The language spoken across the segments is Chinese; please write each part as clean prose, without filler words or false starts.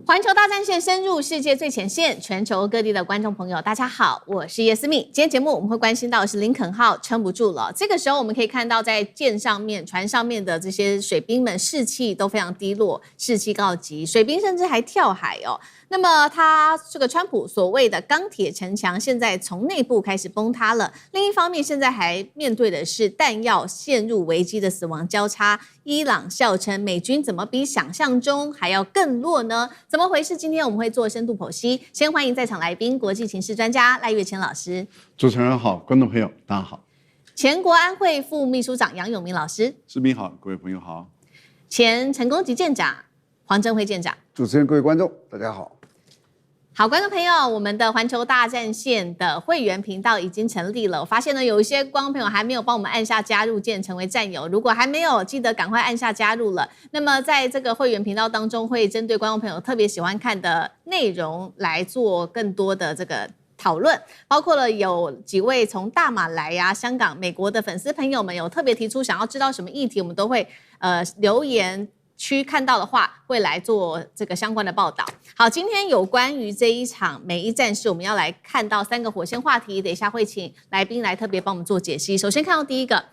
环球大战线深入世界最前线，全球各地的观众朋友，大家好，我是叶思敏。今天节目我们会关心到的是林肯号撑不住了。这个时候我们可以看到，在舰上面、船上面的这些水兵们士气都非常低落，士气告急，水兵甚至还跳海哦。那么他这个川普所谓的钢铁城墙，现在从内部开始崩塌了。另一方面，现在还面对的是弹药陷入危机的死亡交叉。伊朗笑称美军怎么比想象中还要更弱呢？怎么回事？今天我们会做深度剖析。先欢迎在场来宾，国际情势专家赖岳谦老师。主持人好，观众朋友大家好。前国安会副秘书长杨永明老师。思敏好，各位朋友好。前成功级舰长黄镇辉舰长。主持人、各位观众大家好。好，观众朋友，我们的环球大战线的会员频道已经成立了。我发现呢，有一些观众朋友还没有帮我们按下加入键成为战友，如果还没有，记得赶快按下加入了。那么在这个会员频道当中，会针对观众朋友特别喜欢看的内容来做更多的这个讨论，包括了有几位从大马来呀、香港、美国的粉丝朋友们有特别提出想要知道什么议题，我们都会留言区看到的话，会来做这个相关的报道。好，今天有关于这一场美伊战事，我们要来看到3个火线话题，等一下会请来宾来特别帮我们做解析。首先看到第一个，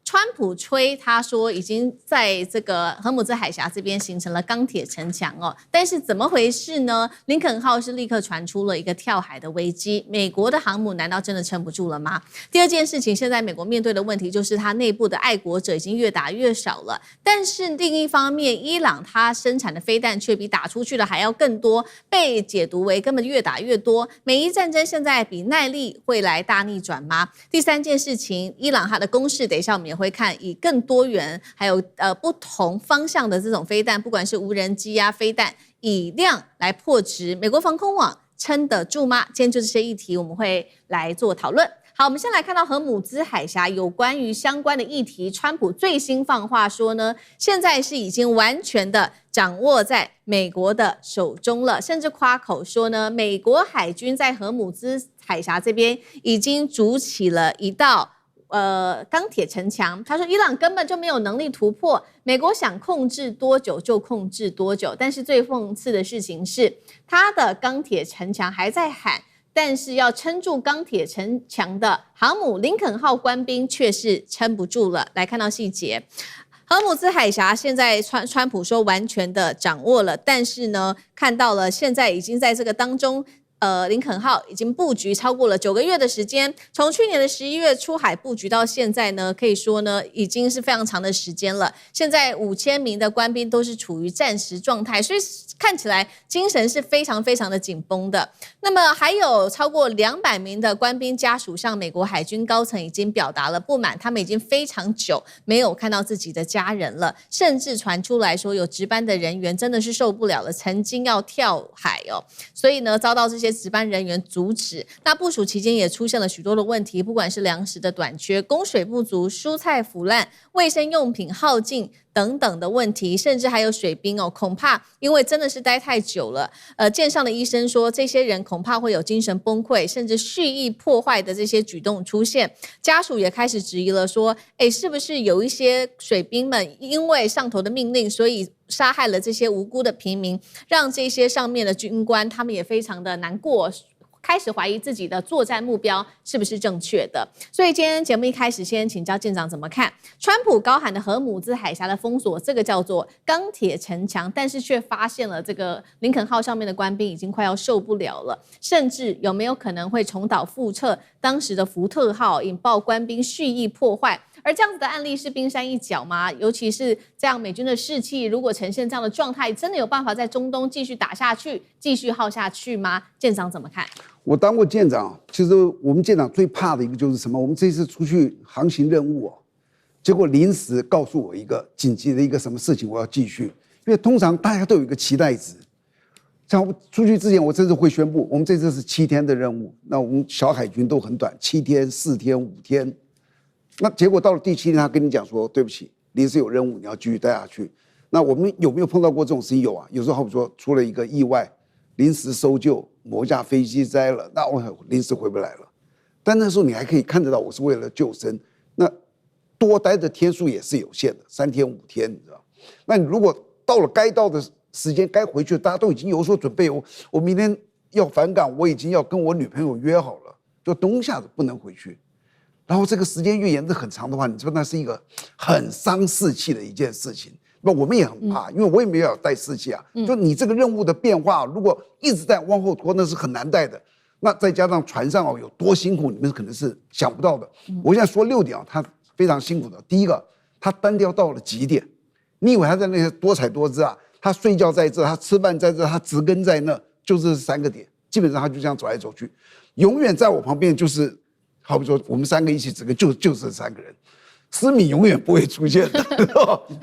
川普吹他说已经在这个荷姆兹海峡这边形成了钢铁城墙哦，但是怎么回事呢？林肯号是立刻传出了一个跳海的危机，美国的航母难道真的撑不住了吗？第二件事情，现在美国面对的问题就是它内部的爱国者已经越打越少了，但是另一方面，伊朗它生产的飞弹却比打出去的还要更多，被解读为根本越打越多。美伊战争现在比耐力会来大逆转吗？第三件事情，伊朗它的攻势，等一下我们也会看以更多元还有不同方向的这种飞弹，不管是无人机啊飞弹，以量来破值，美国防空网撑得住吗？今天就这些议题我们会来做讨论。好，我们先来看到荷姆兹海峡有关于相关的议题，川普最新放话说呢，现在是已经完全的掌握在美国的手中了，甚至夸口说呢，美国海军在荷姆兹海峡这边已经筑起了一道钢铁城墙。他说伊朗根本就没有能力突破，美国想控制多久就控制多久。但是最讽刺的事情是，他的钢铁城墙还在喊，但是要撑住钢铁城墙的航母林肯号官兵却是撑不住了。来看到细节，荷姆兹海峡现在川普说完全的掌握了，但是呢，看到了现在已经在这个当中。林肯号已经布局超过了9个月的时间，从去年的11月出海布局到现在呢，可以说呢已经是非常长的时间了。现在5000名的官兵都是处于战时状态，所以看起来精神是非常非常的紧绷的。那么还有超过200名的官兵家属向美国海军高层已经表达了不满，他们已经非常久没有看到自己的家人了，甚至传出来说有值班的人员真的是受不了了，曾经要跳海哦，所以呢遭到这些值班人员阻止。那部署期间也出现了许多的问题，不管是粮食的短缺、供水不足、蔬菜腐烂、卫生用品耗尽等等的问题，甚至还有水兵哦，恐怕因为真的是待太久了，舰上的医生说，这些人恐怕会有精神崩溃，甚至蓄意破坏的这些举动出现。家属也开始质疑了，说，是不是有一些水兵们因为上头的命令，所以杀害了这些无辜的平民，让这些上面的军官他们也非常的难过，开始怀疑自己的作战目标是不是正确的。所以今天节目一开始先请教舰长怎么看川普高喊的荷姆兹海峡的封锁，这个叫做钢铁城墙，但是却发现了这个林肯号上面的官兵已经快要受不了了，甚至有没有可能会重蹈覆辙当时的福特号，引爆官兵蓄意破坏。而这样子的案例是冰山一角吗？尤其是这样美军的士气如果呈现这样的状态，真的有办法在中东继续打下去，继续耗下去吗？舰长怎么看？我当过舰长，其实我们舰长最怕的一个就是什么？我们这次出去航行任务结果临时告诉我一个紧急的一个什么事情，我要继续。因为通常大家都有一个期待值，像出去之前，我这次会宣布，我们这次是7天的任务，那我们小海军都很短，7天、4天、5天。那结果到了第7天，他跟你讲说，对不起，临时有任务，你要继续带下去。那我们有没有碰到过这种事情？有啊，有时候好比说出了一个意外，临时搜救，某架飞机灾了，那我临时回不来了。但那时候你还可以看得到，我是为了救生。那多待的天数也是有限的，3天5天，你知道？那你如果到了该到的时间该回去，大家都已经有所准备。我明天要返港，我已经要跟我女朋友约好了，就冬夏不能回去。然后这个时间越延得很长的话，你知道那是一个很伤士气的一件事情。那我们也很怕，因为我也没有带士气啊。就你这个任务的变化，如果一直在往后拖，那是很难带的。那再加上船上有多辛苦，你们可能是想不到的。我现在说6点他非常辛苦的。第一个，他单调到了极点。你以为他在那些多彩多姿啊？他睡觉在这，他吃饭在这，他植根在那，就这3个点。基本上他就这样走来走去，永远在我旁边就是，好比说我们3个一起植根，就这3个人。思敏永远不会出现的，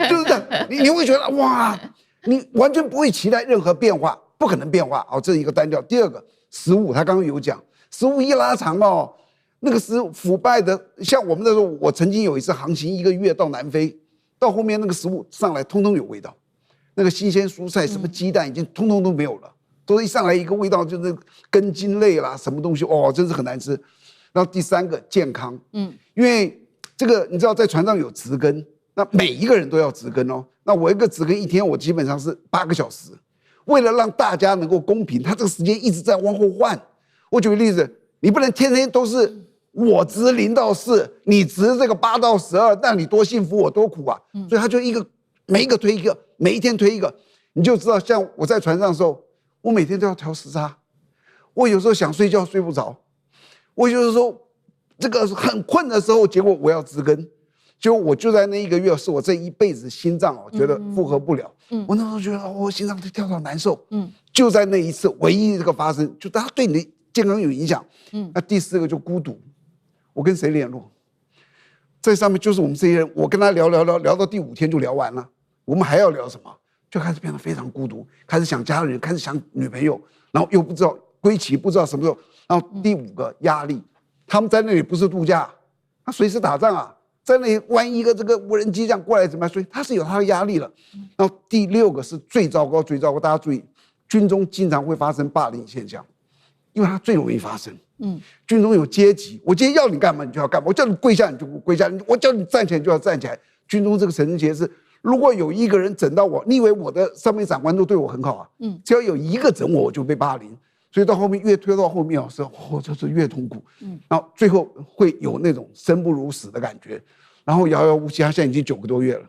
就是这样。你会觉得哇，你完全不会期待任何变化，不可能变化哦。这是一个单调。第二个，食物他刚刚有讲，食物一拉长哦，那个是腐败的。像我们那时候，我曾经有一次航行1个月到南非，到后面那个食物上来通通有味道，那个新鲜蔬菜什么鸡蛋已经通通都没有了，都一上来一个味道就是根茎类啦，什么东西哦，真是很难吃。然后第3个健康，因为这个你知道在船上有植根，那每一个人都要植根哦。那我一个植根1天我基本上是8个小时，为了让大家能够公平，他这个时间一直在往后换。我举个例子，你不能天天都是我值0到4，你值这个8到12，那你多幸福我多苦啊。所以他就每一个推一个，每一天推一个，你就知道。像我在船上的时候，我每天都要调时差，我有时候想睡觉睡不着，我有时候这个很困的时候，结果我要植根，结果我就在那1个月是我这一辈子心脏觉得负荷不了。我那时候觉得我心脏跳到难受。就在那一次唯一这个发生，就它对你的健康有影响。那第4个就孤独，我跟谁联络？在上面就是我们这些人，我跟他聊到第5天就聊完了，我们还要聊什么？就开始变得非常孤独，开始想家人，开始想女朋友，然后又不知道归期，不知道什么时候。然后第5个压力，他们在那里不是度假，他随时打仗啊，在那里万一一个这个无人机这样过来怎么样？所以他是有他的压力了。然后第6个是最糟糕，大家注意，军中经常会发生霸凌现象，因为它最容易发生。军中有阶级，我今天要你干嘛你就要干嘛，我叫你跪下你就跪下，我叫你站起来就要站起来。军中这个神节是，如果有一个人整到我，你以为我的上面长官都对我很好啊？只要有一个整我，我就被霸凌。所以到后面越推到后面是就是越痛苦。然后最后会有那种生不如死的感觉，然后遥遥无期。他现在已经9个多月了。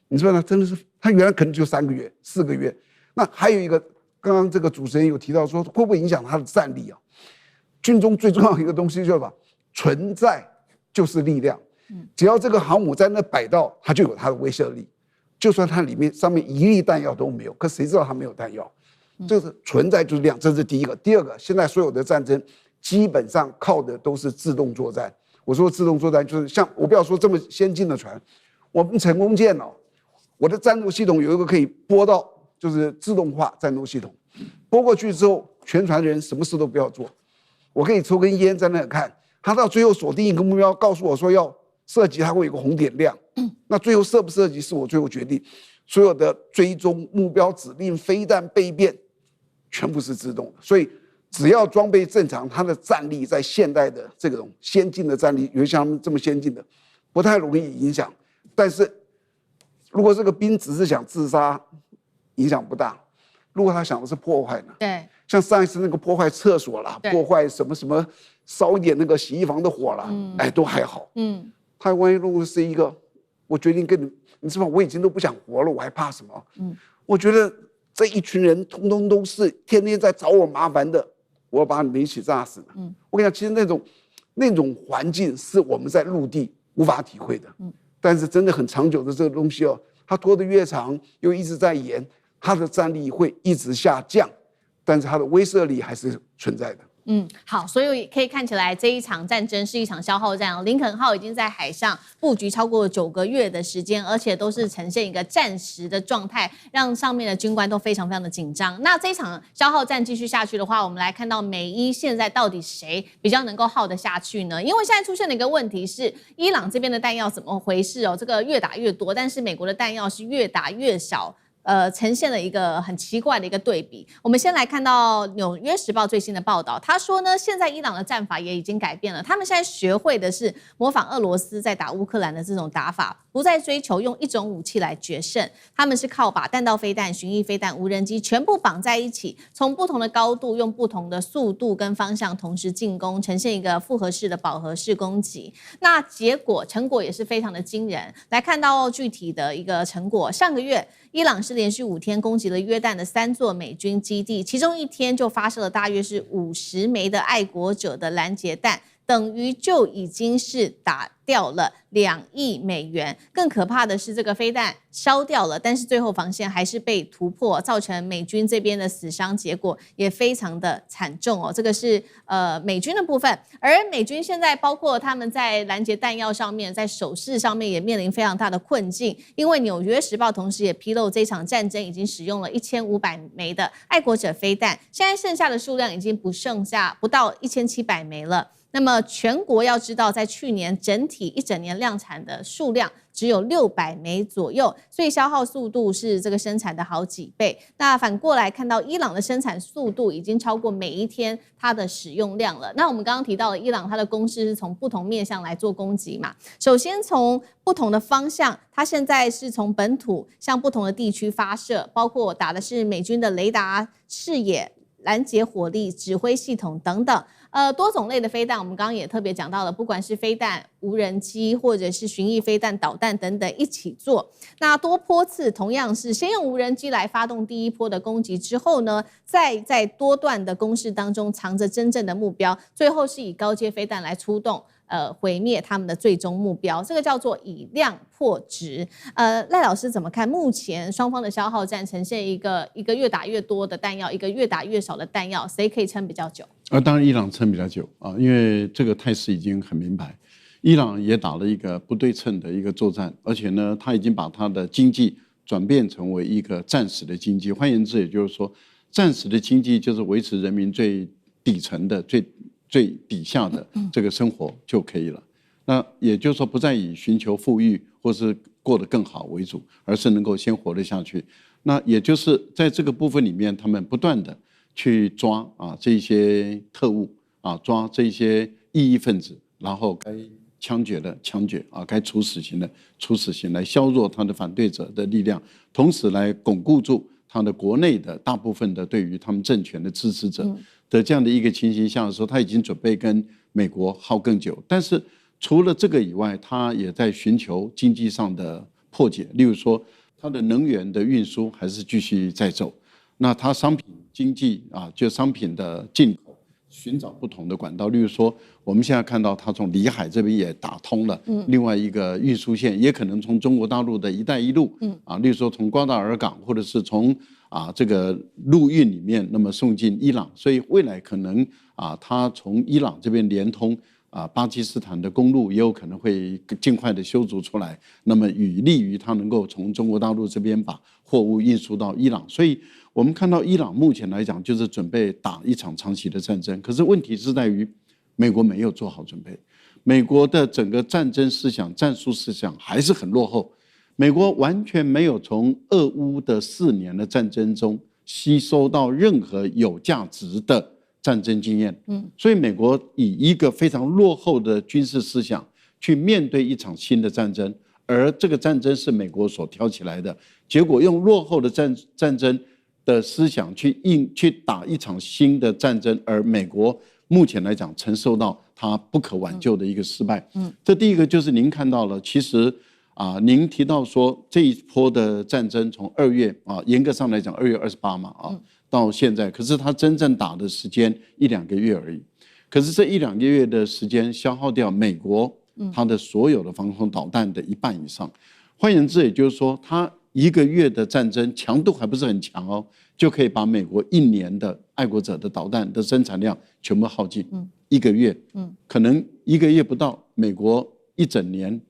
你说呢？真的是他原来可能就3个月、4个月。那还有一个，刚刚这个主持人有提到说，会不会影响他的战力啊？军中最重要的一个东西就是什么？存在就是力量。只要这个航母在那摆到，它就有它的威慑力。就算它里面上面1粒弹药都没有，可谁知道它没有弹药？这是存在就是量，这是第1个。第2个，现在所有的战争基本上靠的都是自动作战。我说自动作战就是像我不要说这么先进的船，我们成功舰哦，我的战斗系统有一个可以拨到就是自动化战斗系统，拨过去之后，全船人什么事都不要做，我可以抽根烟在那看，他到最后锁定一个目标，告诉我说要射击，它会有个红点亮。那最后射不射击是我最后决定，所有的追踪目标指令、飞弹备变，全部是自动的。所以只要装备正常，它的战力在现代的这种先进的战力，有像他们这么先进的，不太容易影响。但是如果这个兵只是想自杀，影响不大；如果他想的是破坏呢？对，像上一次那个破坏厕所啦，破坏什么什么，烧一点那个洗衣房的火啦，哎，都还好。他万一如果是一个，我决定跟你，你知道我已经都不想活了，我还怕什么？我觉得这一群人通通都是天天在找我麻烦的，我要把你们一起炸死呢。我跟你讲，其实那种环境是我们在陆地无法体会的。但是真的很长久的这个东西哦，它拖得越长，又一直在延，它的战力会一直下降，但是它的威慑力还是存在的。好，所以可以看起来这一场战争是一场消耗战哦。林肯号已经在海上布局超过9个月的时间，而且都是呈现一个战时的状态，让上面的军官都非常非常的紧张。那这一场消耗战继续下去的话，我们来看到美伊现在到底谁比较能够耗得下去呢？因为现在出现了一个问题是，伊朗这边的弹药怎么回事哦？这个越打越多，但是美国的弹药是越打越少。呈现了一个很奇怪的一个对比。我们先来看到《纽约时报》最新的报道，他说呢，现在伊朗的战法也已经改变了，他们现在学会的是模仿俄罗斯在打乌克兰的这种打法，不再追求用一种武器来决胜，他们是靠把弹道飞弹、巡弋飞弹、无人机全部绑在一起，从不同的高度、用不同的速度跟方向同时进攻，呈现一个复合式的饱和式攻击。那成果也是非常的惊人。来看到具体的一个成果，上个月伊朗是连续5天攻击了约旦的3座美军基地，其中1天就发射了大约是50枚的爱国者的拦截弹，等于就已经是打掉了2亿美元。更可怕的是，这个飞弹烧掉了，但是最后防线还是被突破，造成美军这边的死伤结果也非常的惨重哦。这个是美军的部分，而美军现在包括他们在拦截弹药上面，在手势上面也面临非常大的困境，因为《纽约时报》同时也披露，这场战争已经使用了1500枚的爱国者飞弹，现在剩下的数量已经不到1700枚了。那么全国要知道，在去年整体一整年量产的数量只有600枚左右，所以消耗速度是这个生产的好几倍。那反过来看到伊朗的生产速度已经超过每一天它的使用量了。那我们刚刚提到了伊朗它的攻势是从不同面向来做攻击嘛，首先从不同的方向，它现在是从本土向不同的地区发射，包括打的是美军的雷达、视野、拦截火力、指挥系统等等。多种类的飞弹，我们刚刚也特别讲到了，不管是飞弹、无人机，或者是巡弋飞弹、导弹等等一起做。那多波次同样是先用无人机来发动第一波的攻击之后呢，再在多段的攻势当中藏着真正的目标，最后是以高阶飞弹来出动。毁灭他们的最终目标，这个叫做以量破值。赖老师怎么看？目前双方的消耗战呈现一个越打越多的弹药，一个越打越少的弹药，谁可以撑比较久？当然伊朗撑比较久啊，因为这个态势已经很明白，伊朗也打了一个不对称的一个作战，而且呢，他已经把他的经济转变成为一个战时的经济。换言之，也就是说，战时的经济就是维持人民最底层的最底下的这个生活就可以了。那也就是说，不再以寻求富裕或是过得更好为主，而是能够先活得下去。那也就是在这个部分里面，他们不断的去抓这些特务抓这些异议分子，然后该枪决的枪决该处死刑的处死刑，来削弱他的反对者的力量，同时来巩固住他的国内的大部分的对于他们政权的支持者的这样的一个情形下的时候，他已经准备跟美国耗更久。但是除了这个以外，他也在寻求经济上的破解，例如说他的能源的运输还是继续在走，那他商品经济就商品的进口寻找不同的管道，例如说我们现在看到他从里海这边也打通了另外一个运输线，也可能从中国大陆的一带一路例如说从瓜达尔港或者是从这个陆运里面那么送进伊朗，所以未来可能他从伊朗这边连通巴基斯坦的公路也有可能会尽快的修筑出来，那么有利于他能够从中国大陆这边把货物运输到伊朗。所以我们看到伊朗目前来讲就是准备打一场长期的战争，可是问题是在于美国没有做好准备，美国的整个战争思想、战术思想还是很落后。美国完全没有从俄乌的4年的战争中吸收到任何有价值的战争经验，所以美国以一个非常落后的军事思想去面对一场新的战争，而这个战争是美国所挑起来的，结果用落后的战争的思想去打一场新的战争，而美国目前来讲承受到它不可挽救的一个失败。这第一个就是您看到了，其实您提到说这一波的战争从2月严格上来讲2月28嘛到现在，可是他真正打的时间1-2个月而已。可是这1-2个月的时间消耗掉美国它的所有的防空导弹的1半以上。换言之，也就是说，它1个月的战争强度还不是很强就可以把美国1年的爱国者的导弹的生产量全部耗尽。1个月，可能1个月不到，美国1整年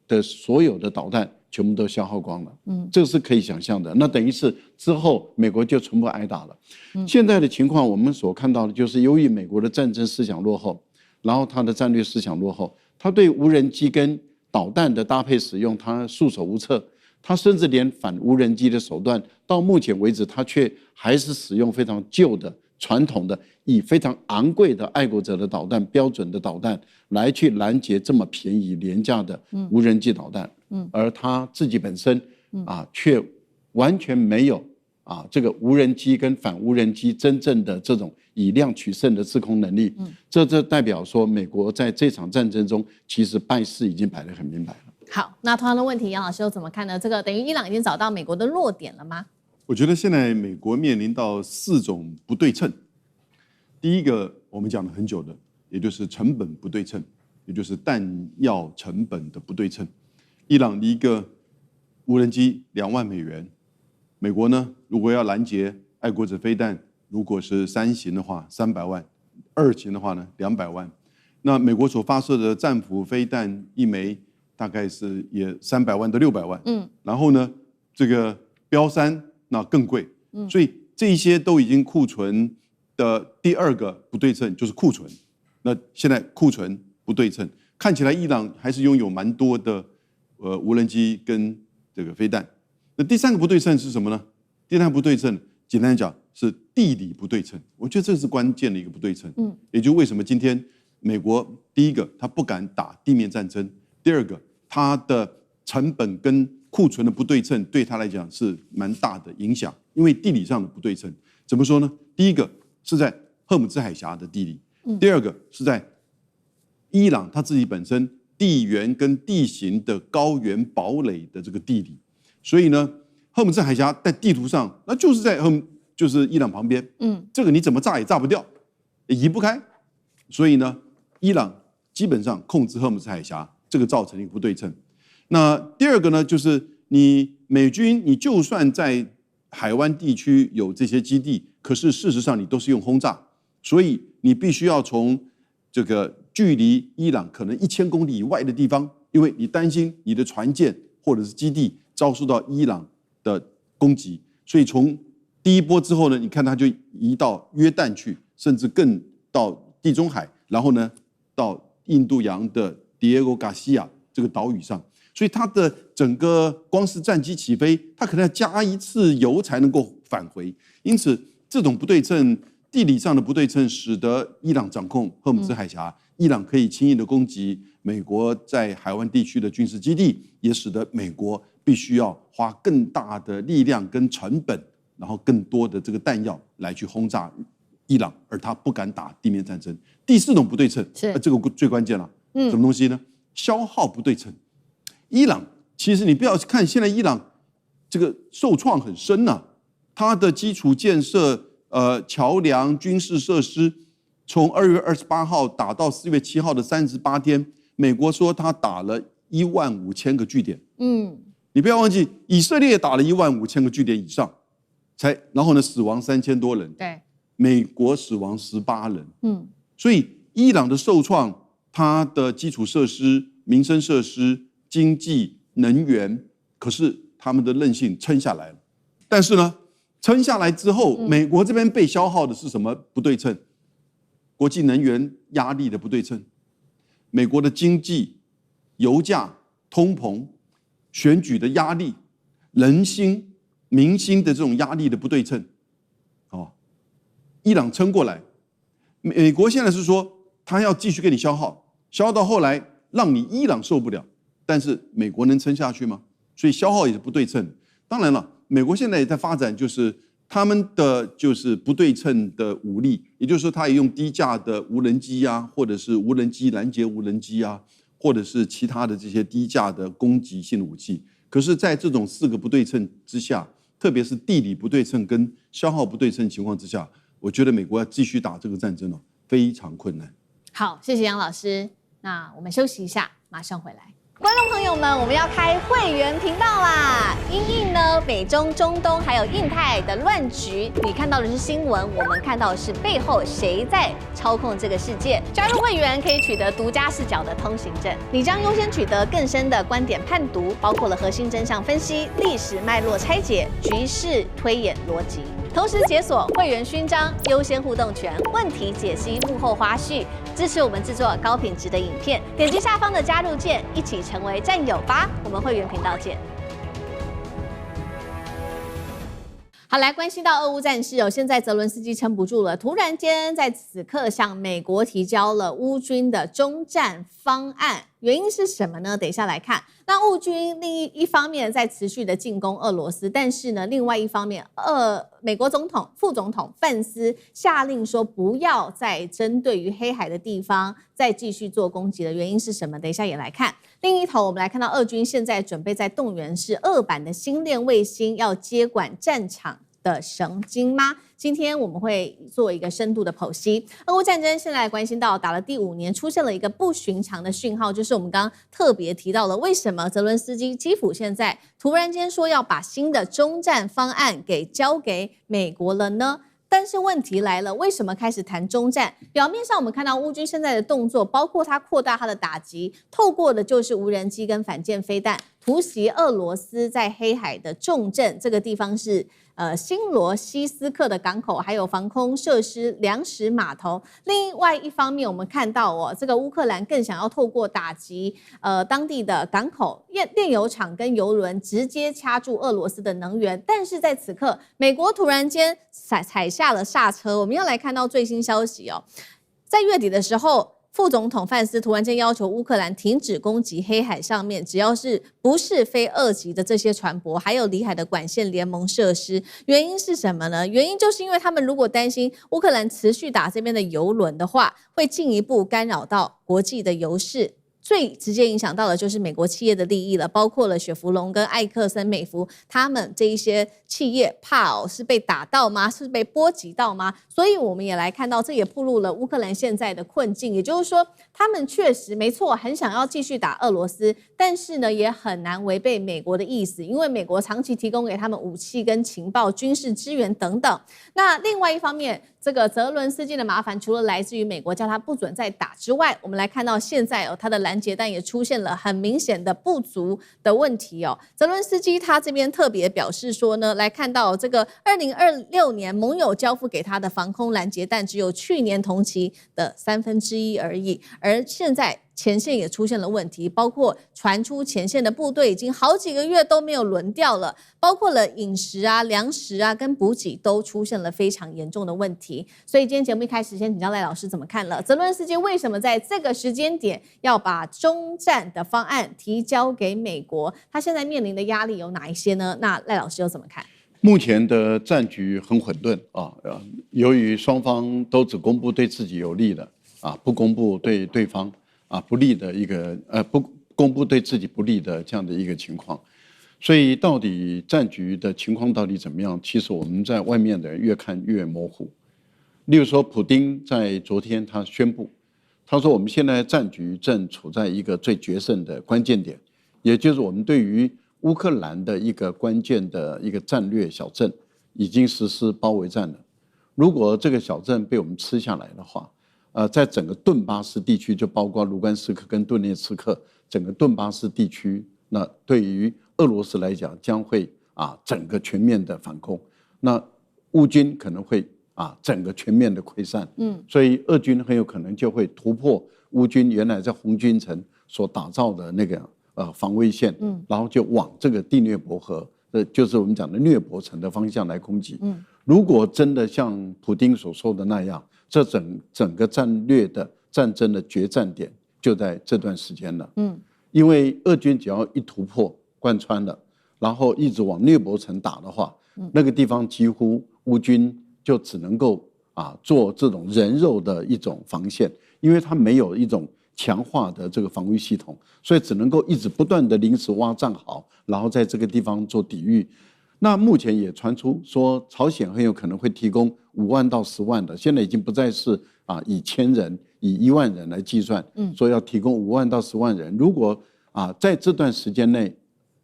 的所有的导弹全部都消耗光了，这个是可以想象的。那等于是之后美国就全部挨打了。现在的情况，我们所看到的就是由于美国的战争思想落后，然后他的战略思想落后，他对无人机跟导弹的搭配使用，他束手无策，他甚至连反无人机的手段，到目前为止，他却还是使用非常旧的、传统的，以非常昂贵的爱国者的导弹、标准的导弹来去拦截这么便宜廉价的无人机导弹。而他自己本身却完全没有这个无人机跟反无人机真正的这种以量取胜的制空能力。这代表说，美国在这场战争中，其实败势已经摆得很明白了。好，那同样的问题，杨老师又怎么看呢？这个等于伊朗已经找到美国的弱点了吗？我觉得现在美国面临到4种不对称。第一个，我们讲了很久的，也就是成本不对称，也就是弹药成本的不对称。伊朗的一个无人机2万美元，美国呢，如果要拦截爱国者飞弹，如果是3型的话300万，2型的话呢200万。那美国所发射的战斧飞弹1枚大概是也300万到600万。然后呢，这个标3那更贵。所以这一些都已经库存的第2个不对称就是库存。那现在库存不对称，看起来伊朗还是拥有蛮多的无人机跟这个飞弹。那第3个不对称是什么呢？第3个不对称，简单讲是地理不对称。我觉得这是关键的一个不对称。也就是为什么今天美国第一个他不敢打地面战争，第2个它的成本跟库存的不对称对他来讲是蛮大的影响，因为地理上的不对称。怎么说呢？第一个是在荷姆兹海峡的地理，第2个是在伊朗他自己本身地缘跟地形的高原堡垒的这个地理。所以呢，荷姆兹海峡在地图上那就是就是伊朗旁边，这个你怎么炸也炸不掉，也移不开。所以呢，伊朗基本上控制荷姆兹海峡，这个造成一个不对称。那第2个呢，就是美军你就算在海湾地区有这些基地，可是事实上你都是用轰炸，所以你必须要从这个距离伊朗可能1000公里以外的地方，因为你担心你的船舰或者是基地遭受到伊朗的攻击，所以从第1波之后呢，你看它就移到约旦去，甚至更到地中海，然后呢到印度洋的迪埃戈·加西亚这个岛屿上，所以它的整个光是战机起飞，它可能要加1次油才能够返回。因此，这种不对称，地理上的不对称，使得伊朗掌控荷姆兹海峡，伊朗可以轻易的攻击美国在海湾地区的军事基地，也使得美国必须要花更大的力量跟成本，然后更多的这个弹药来去轰炸伊朗，而他不敢打地面战争。第4种不对称，这个最关键了。什么东西呢？消耗不对称。伊朗其实你不要看现在伊朗这个受创很深啊，它的基础建设、桥梁、军事设施，从2月28号打到4月7号的38天，美国说他打了15000个据点。你不要忘记，以色列打了15000个据点以上，然后呢死亡3000多人，对，美国死亡18人。所以伊朗的受创，它的基础设施、民生设施、经济、能源，可是他们的韧性撑下来了。但是呢，撑下来之后，美国这边被消耗的是什么不对称？国际能源压力的不对称，美国的经济、油价、通膨、选举的压力、人心、民心的这种压力的不对称。伊朗撑过来，美国现在是说他要继续给你消耗，消耗到后来让你伊朗受不了，但是美国能撑下去吗？所以消耗也是不对称。当然了，美国现在也在发展，就是他们的就是不对称的武力，也就是说，他也用低价的无人机啊，或者是无人机拦截无人机啊，或者是其他的这些低价的攻击性的武器。可是，在这种4个不对称之下，特别是地理不对称跟消耗不对称情况之下，我觉得美国要继续打这个战争非常困难。好，谢谢杨老师。那我们休息一下，马上回来。观众朋友们，我们要开会员频道啦！因应呢美中、中东还有印太的乱局，你看到的是新闻，我们看到的是背后谁在操控这个世界。加入会员可以取得独家视角的通行证，你将优先取得更深的观点判读，包括了核心真相分析、历史脉络拆解、局势推演逻辑。同时解锁会员勋章、优先互动权、问题解析、幕后花絮，支持我们制作高品质的影片。点击下方的加入键，一起成为战友吧！我们会员频道见。好，来关心到俄乌战事哦，现在泽伦斯基撑不住了，突然间在此刻向美国提交了乌军的终战方案，原因是什么呢？等一下来看。那乌军另一方面在持续的进攻俄罗斯，但是呢，另外一方面，美国总统、副总统范斯下令说不要再针对于黑海的地方再继续做攻击的原因是什么？等一下也来看。另一头，我们来看到俄军现在准备在动员是俄版的星链卫星要接管战场的神经吗？今天我们会做一个深度的剖析。俄乌战争现在关心到打了第5年，出现了一个不寻常的讯号，就是我们刚刚特别提到了，为什么泽伦斯基基辅现在突然间说要把新的终战方案给交给美国了呢？但是问题来了，为什么开始谈终战？表面上我们看到乌军现在的动作，包括它扩大它的打击，透过的就是无人机跟反舰飞弹突袭俄罗斯在黑海的重镇，这个地方是新罗西斯克的港口，还有防空设施、粮食码头。另外一方面，我们看到这个乌克兰更想要透过打击当地的港口、炼油厂跟油轮，直接掐住俄罗斯的能源。但是在此刻，美国突然间踩下了刹车。我们要来看到最新消息哦，在月底的时候，副总统范斯突然间要求乌克兰停止攻击黑海上面只要是不是非2级的这些船舶，还有里海的管线联盟设施。原因是什么呢？原因就是因为他们如果担心乌克兰持续打这边的油轮的话，会进一步干扰到国际的油市。最直接影响到的就是美国企业的利益了，包括了雪佛龙跟艾克森美孚，他们这一些企业怕是被打到吗？是被波及到吗？所以我们也来看到，这也暴露了乌克兰现在的困境，也就是说，他们确实没错，很想要继续打俄罗斯，但是呢，也很难违背美国的意思，因为美国长期提供给他们武器跟情报、军事支援等等。那另外一方面，这个泽伦斯基的麻烦，除了来自于美国叫他不准再打之外，我们来看到现在他的拦截弹也出现了很明显的不足的问题哦。泽伦斯基他这边特别表示说呢，来看到这个2026年盟友交付给他的防空拦截弹只有去年同期的1/3而已，而现在前线也出现了问题，包括传出前线的部队已经好几个月都没有轮调了，包括了饮食啊、粮食啊跟补给都出现了非常严重的问题。所以今天节目一开始先请教赖老师怎么看了泽伦斯基为什么在这个时间点要把终战的方案提交给美国？他现在面临的压力有哪一些呢？那赖老师又怎么看？目前的战局很混沌由于双方都只公布对自己有利的不公布对对方不利的一个不公布对自己不利的这样的一个情况，所以到底战局的情况到底怎么样？其实我们在外面的人越看越模糊。例如说，普丁在昨天他宣布，他说我们现在战局正处在一个最决胜的关键点，也就是我们对于乌克兰的一个关键的一个战略小镇已经实施包围战了。如果这个小镇被我们吃下来的话，在整个顿巴斯地区，就包括卢甘斯克跟顿涅茨克，整个顿巴斯地区，那对于俄罗斯来讲，将会整个全面的反攻。那乌军可能会整个全面的溃散。所以俄军很有可能就会突破乌军原来在红军城所打造的那个防卫线，然后就往这个第聂伯河，就是我们讲的聂伯城的方向来攻击。如果真的像普丁所说的那样，这整个战略的战争的决战点就在这段时间了。因为俄军只要一突破贯穿了，然后一直往聂伯城打的话，那个地方几乎乌军就只能够做这种人肉的一种防线，因为它没有一种强化的这个防御系统，所以只能够一直不断的临时挖战壕，然后在这个地方做抵御。那目前也传出说，朝鲜很有可能会提供5万到10万的，现在已经不再是以1000人、以1万人来计算，说要提供5万到10万人。如果在这段时间内，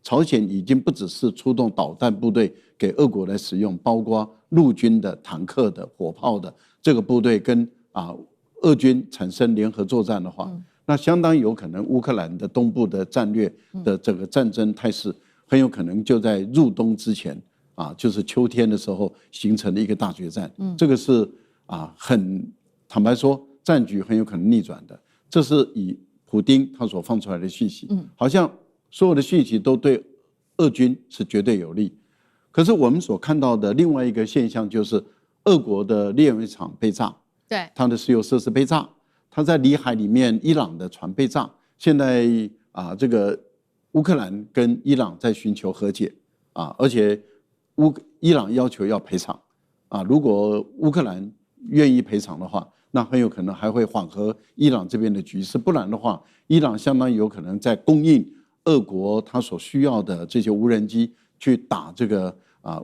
朝鲜已经不只是出动导弹部队给俄国来使用，包括陆军的坦克的、火炮的这个部队跟俄军产生联合作战的话，那相当有可能乌克兰的东部的战略的这个战争态势，很有可能就在入冬之前就是秋天的时候形成了一个大决战。这个是很坦白说，战局很有可能逆转的。这是以普丁他所放出来的讯息，好像所有的讯息都对俄军是绝对有利。可是我们所看到的另外一个现象就是，俄国的炼油厂被炸，对，它的石油设施被炸，它在里海里面，伊朗的船被炸。现在这个乌克兰跟伊朗在寻求和解而且伊朗要求要赔偿如果乌克兰愿意赔偿的话，那很有可能还会缓和伊朗这边的局势，不然的话，伊朗相当有可能在供应俄国他所需要的这些无人机去打这个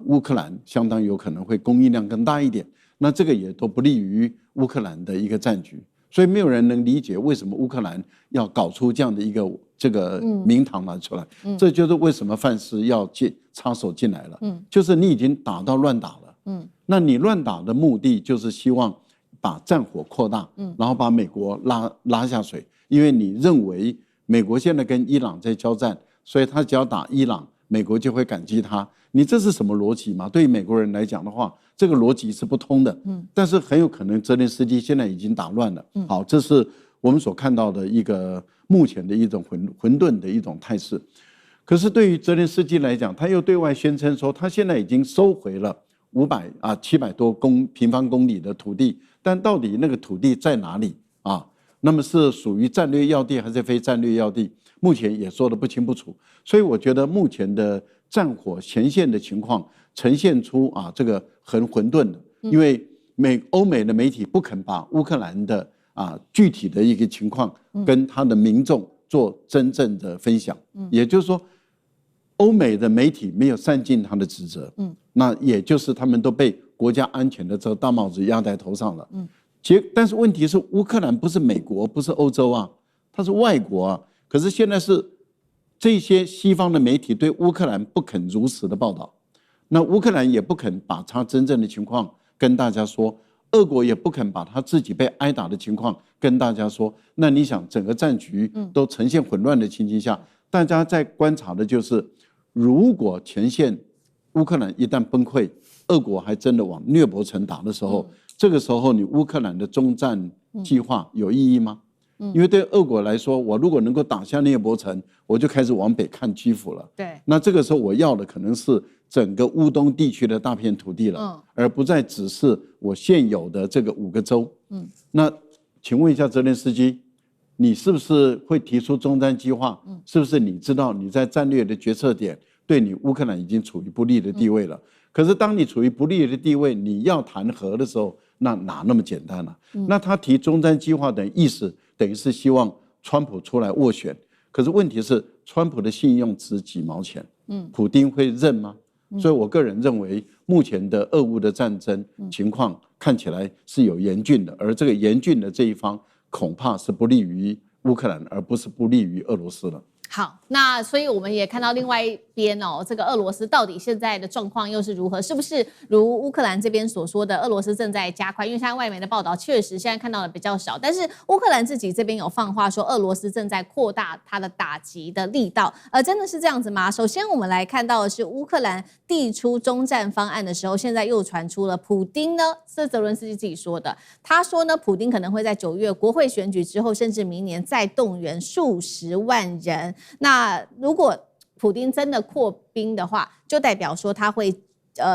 乌克兰，相当有可能会供应量更大一点。那这个也都不利于乌克兰的一个战局，所以没有人能理解为什么乌克兰要搞出这样的一个这个名堂拿出来。这就是为什么范斯要插手进来了。就是你已经打到乱打了。那你乱打的目的就是希望把战火扩大，然后把美国拉下水，因为你认为美国现在跟伊朗在交战，所以他只要打伊朗，美国就会感激他。你这是什么逻辑吗？对于美国人来讲的话，这个逻辑是不通的。但是很有可能泽连斯基现在已经打乱了。好，这是我们所看到的一个目前的一种混沌的一种态势。可是对于泽连斯基来讲，他又对外宣称说，他现在已经收回了700多平方公里的土地，但到底那个土地在哪里那么是属于战略要地还是非战略要地？目前也说得不清不楚。所以我觉得目前的战火前线的情况呈现出这个很混沌的，因为欧美的媒体不肯把乌克兰的具体的一个情况跟他的民众做真正的分享。也就是说，欧美的媒体没有善尽他的职责。那也就是他们都被国家安全的这个大帽子压在头上了。但是问题是，乌克兰不是美国，不是欧洲它是外国可是现在是这些西方的媒体对乌克兰不肯如实的报道，那乌克兰也不肯把他真正的情况跟大家说，俄国也不肯把他自己被挨打的情况跟大家说。那你想，整个战局都呈现混乱的情形下，大家在观察的就是，如果前线乌克兰一旦崩溃，俄国还真的往涅伯城打的时候，这个时候你乌克兰的中战计划有意义吗？因为对俄国来说，我如果能够打下涅伯城，我就开始往北看基辅了。对，那这个时候我要的可能是整个乌东地区的大片土地了，而不再只是我现有的这个5个州。那请问一下泽连斯基，你是不是会提出中战计划？是不是你知道你在战略的决策点对你乌克兰已经处于不利的地位了？可是当你处于不利的地位，你要谈和的时候，那哪那么简单呢？那他提中战计划的意思，等于是希望川普出来斡旋。可是问题是，川普的信用值几毛钱？普丁会认吗？所以我个人认为，目前的俄乌的战争情况看起来是有严峻的，而这个严峻的这一方，恐怕是不利于乌克兰，而不是不利于俄罗斯了。好，那所以我们也看到另外一边这个俄罗斯到底现在的状况又是如何？是不是如乌克兰这边所说的，俄罗斯正在加快？因为现在外媒的报道确实现在看到的比较少，但是乌克兰自己这边有放话说，俄罗斯正在扩大它的打击的力道。真的是这样子吗？首先我们来看到的是乌克兰递出中战方案的时候，现在又传出了普丁呢，是泽伦斯基自己说的，他说呢，普丁可能会在9月国会选举之后，甚至明年再动员数十万人。那如果普丁真的扩兵的话，就代表说他会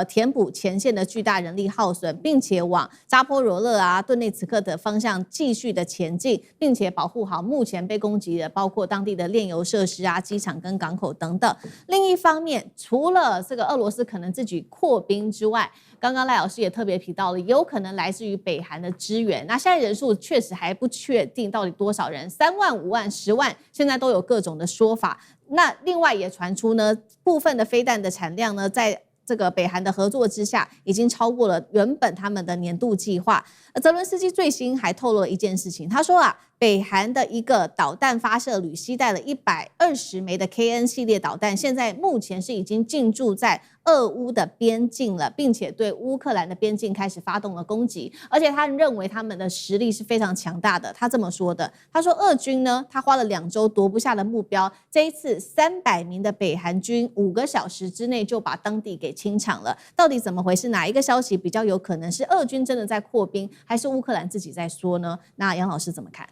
填补前线的巨大人力耗损，并且往扎波罗热顿内茨克的方向继续的前进，并且保护好目前被攻击的包括当地的炼油设施机场跟港口等等。另一方面，除了这个俄罗斯可能自己扩兵之外，刚刚赖老师也特别提到了，有可能来自于北韩的支援。那现在人数确实还不确定到底多少人，3万、5万、10万，现在都有各种的说法。那另外也传出呢，部分的飞弹的产量呢，在这个北韩的合作之下，已经超过了原本他们的年度计划。泽伦斯基最新还透露了一件事情，他说北韩的一个导弹发射旅携带了120枚的 KN 系列导弹，现在目前是已经进驻在俄乌的边境了，并且对乌克兰的边境开始发动了攻击，而且他认为他们的实力是非常强大的。他这么说的，他说俄军呢，他花了2周夺不下的目标，这一次300名的北韩军5个小时之内就把当地给清场了。到底怎么回事？哪一个消息比较有可能是俄军真的在扩兵，还是乌克兰自己在说呢？那杨老师怎么看？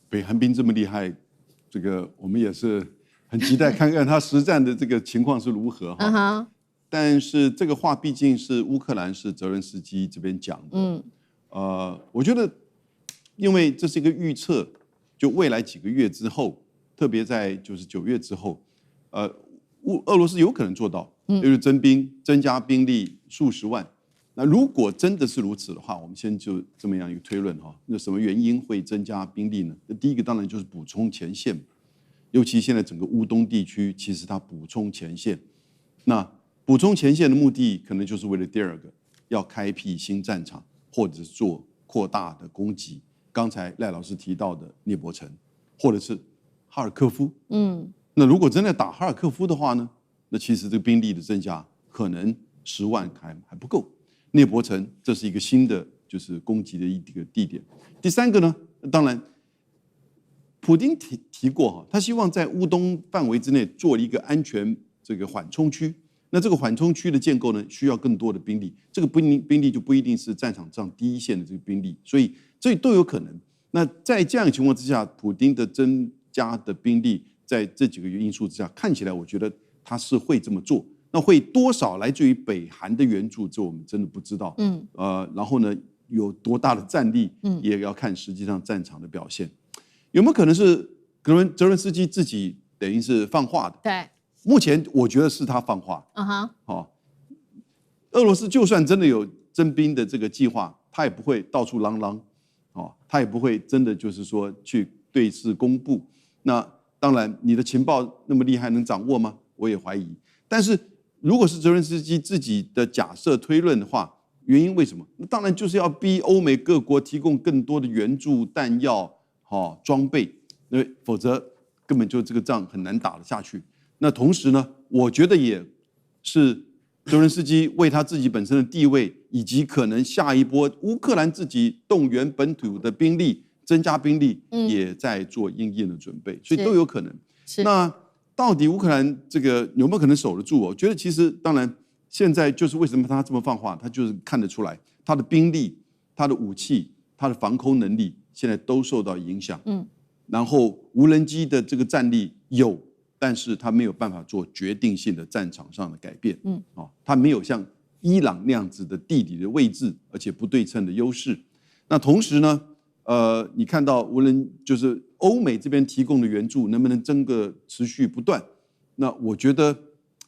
北韩兵这么厉害，这个我们也是很期待看看他实战的这个情况是如何但是这个话毕竟是乌克兰是泽伦斯基这边讲的。我觉得，因为这是一个预测，就未来几个月之后，特别在就是9月之后，俄罗斯有可能做到，就是增加兵力数十万。那如果真的是如此的话，我们先就这么样一个推论哈。那什么原因会增加兵力呢？那第一个当然就是补充前线，尤其现在整个乌东地区，其实它补充前线。那补充前线的目的，可能就是为了第二个，要开辟新战场，或者是做扩大的攻击。刚才赖老师提到的涅伯城，或者是哈尔科夫。那如果真的打哈尔科夫的话呢，那其实这个兵力的增加可能10万还不够。涅伯城这是一个新的就是攻击的一个地点。第三个呢，当然，普丁提过哈，他希望在乌东范围之内做一个安全这个缓冲区。那这个缓冲区的建构呢，需要更多的兵力，这个兵力就不一定是战场上第一线的这个兵力，所以这都有可能。那在这样的情况之下，普丁的增加的兵力，在这几个因素之下，看起来我觉得他是会这么做。那会多少来自于北韩的援助，这我们真的不知道。然后呢，有多大的战力，也要看实际上战场的表现。有没有可能是泽伦斯基自己等于是放话的？对，目前我觉得是他放话。俄罗斯就算真的有征兵的这个计划，他也不会到处嚷嚷，他也不会真的就是说去对外公布。那当然，你的情报那么厉害，能掌握吗？我也怀疑。但是如果是泽伦斯基自己的假设推论的话，原因为什么？那当然就是要逼欧美各国提供更多的援助、弹药、装备，否则根本就这个仗很难打得下去。那同时呢，我觉得也是泽伦斯基为他自己本身的地位，以及可能下一波乌克兰自己动员本土的兵力、增加兵力，也在做因应的准备，所以都有可能。那到底乌克兰这个有没有可能守得住？我觉得其实当然，现在就是为什么他这么放话，他就是看得出来，他的兵力、他的武器、他的防空能力现在都受到影响。然后无人机的这个战力有，但是他没有办法做决定性的战场上的改变。他没有像伊朗那样子的地理的位置，而且不对称的优势。那同时呢，你看到就是欧美这边提供的援助能不能真的持续不断？那我觉得，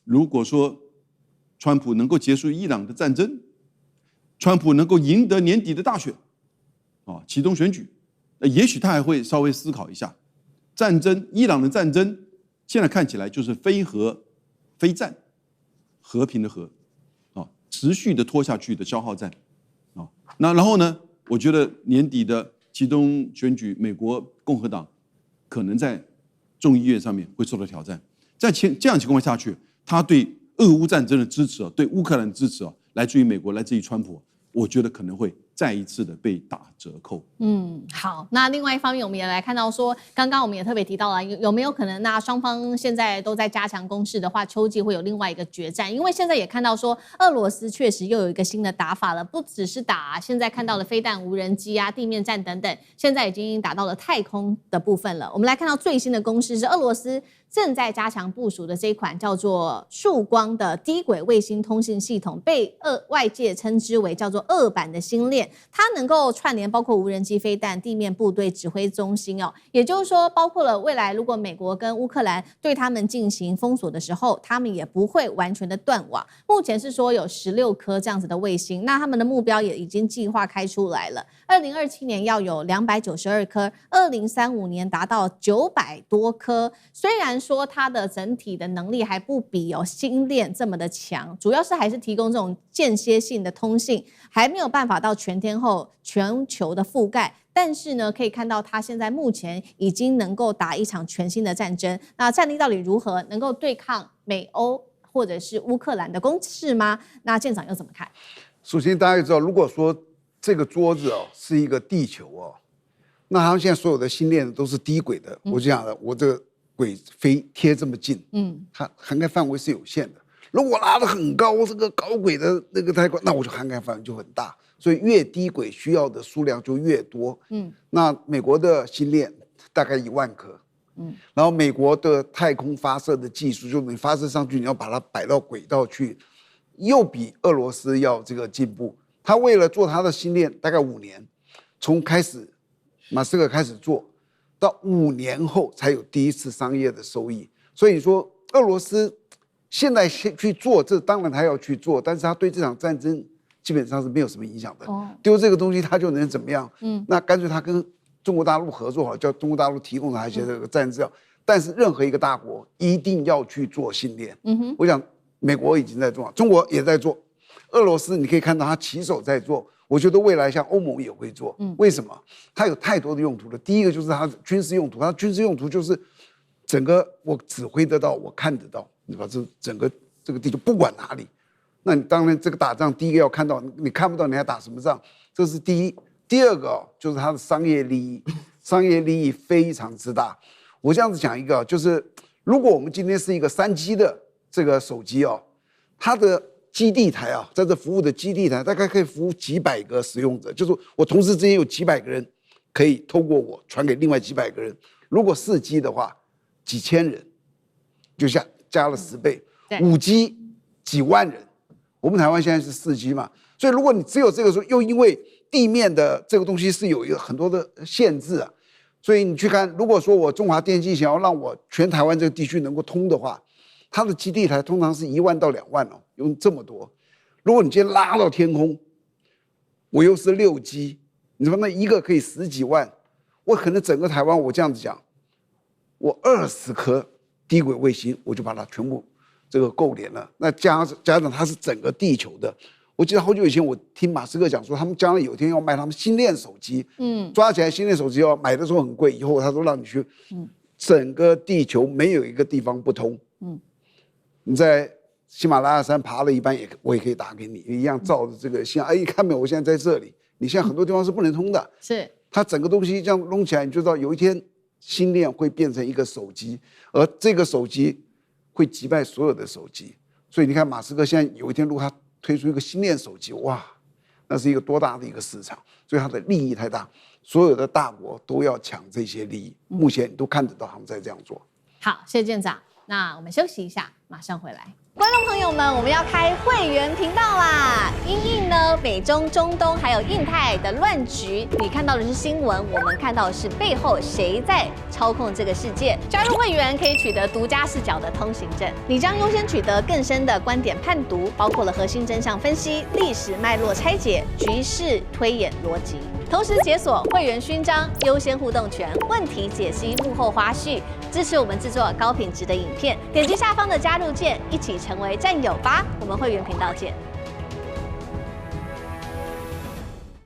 如果说川普能够结束伊朗的战争，川普能够赢得年底的大选，启动选举，也许他还会稍微思考一下，伊朗的战争现在看起来就是非核非战，和平的和，持续的拖下去的消耗战，那然后呢，我觉得年底的其中选举，美国共和党可能在众议院上面会受到挑战。在这样情况下去，他对俄乌战争的支持，对乌克兰的支持，来自于美国，来自于川普，我觉得可能会再一次的被打折扣。好，那另外一方面，我们也来看到说，刚刚我们也特别提到了，有没有可能那双方现在都在加强攻势的话，秋季会有另外一个决战？因为现在也看到说，俄罗斯确实又有一个新的打法了，不只是打现在看到的飞弹、无人机啊、地面战等等，现在已经打到了太空的部分了。我们来看到最新的攻势是俄罗斯正在加强部署的这一款叫做曙光的低轨卫星通信系统，被外界称之为叫做2版的星链，它能够串联包括无人机、飞弹、地面部队指挥中心也就是说，包括了未来如果美国跟乌克兰对他们进行封锁的时候，他们也不会完全的断网。目前是说有16颗这样子的卫星，那他们的目标也已经计划开出来了，2027年要有292颗，2035年达到900多颗。虽然说它的整体的能力还不比星链这么的强，主要是还是提供这种间歇性的通信，还没有办法到全天候全球的覆盖。但是呢，可以看到它现在目前已经能够打一场全新的战争。那战力到底如何，能够对抗美欧或者是乌克兰的攻势吗？那舰长又怎么看？首先大家要知道，如果说这个桌子是一个地球那他们现在所有的星链都是低轨的。我就讲了，我这个轨贴这么近，它涵盖范围是有限的。如果拉得很高，这个高轨的那个太空，那我就涵盖范围就很大。所以越低轨需要的数量就越多。那美国的星链大概1万颗。然后美国的太空发射的技术，就你发射上去，你要把它摆到轨道去，又比俄罗斯要这个进步。他为了做他的星链，大概5年，从马斯克开始做到5年后才有第一次商业的收益。所以说，俄罗斯现在去做，这当然他要去做，但是他对这场战争基本上是没有什么影响的。丢这个东西他就能怎么样？那干脆他跟中国大陆合作好，叫中国大陆提供他一些这个战争。但是任何一个大国一定要去做星链。我想美国已经在做，中国也在做，俄罗斯你可以看到他起手在做。我觉得未来像欧盟也会做。为什么？它有太多的用途了。第一个就是它的军事用途，它的军事用途就是整个我指挥得到，我看得到，对吧？这整个这个地球不管哪里，那你当然这个打仗第一个要看到，你看不到你还打什么仗？这是第一。第二个就是它的商业利益，商业利益非常之大。我这样子讲一个，就是如果我们今天是一个3G 的这个手机它的基地台在这服务的基地台大概可以服务几百个使用者，就是我同时之间有几百个人可以透过我传给另外几百个人。如果4G 的话，几千人，就加了10倍。5G 几万人，我们台湾现在是4G 嘛，所以如果你只有这个时候，又因为地面的这个东西是有一个很多的限制所以你去看，如果说我中华电信想要让我全台湾这个地区能够通的话，它的基地台通常是1万到2万用这么多。如果你今天拉到天空，我又是6G， 你说那一个可以10几万，我可能整个台湾我这样子讲，我20颗低轨卫星我就把它全部这个构连了。那加上它是整个地球的。我记得好久以前我听马斯克讲说，他们将来有一天要卖他们星链手机，抓起来星链手机买的时候很贵，以后他说让你去，整个地球没有一个地方不通，你在喜马拉雅山爬了一半我也可以打给你，一样照着这个像，看没有，我现在在这里，你现在很多地方是不能通的，是它整个东西这样弄起来，你就知道有一天星链会变成一个手机，而这个手机会击败所有的手机。所以你看马斯克现在有一天如果他推出一个星链手机，哇，那是一个多大的一个市场，所以它的利益太大，所有的大国都要抢这些利益。目前你都看得到他们在这样做。好，谢谢舰长。那我们休息一下，马上回来。观众朋友们，我们要开会员频道啦！因应呢美中、中东还有印太的乱局，你看到的是新闻，我们看到的是背后谁在操控这个世界。加入会员可以取得独家视角的通行证，你将优先取得更深的观点判读，包括了核心真相分析、历史脉络拆解、局势推演逻辑。同时解锁会员勋章、优先互动权、问题解析、幕后花絮，支持我们制作高品质的影片。点击下方的加入键，一起成为战友吧！我们会员频道见。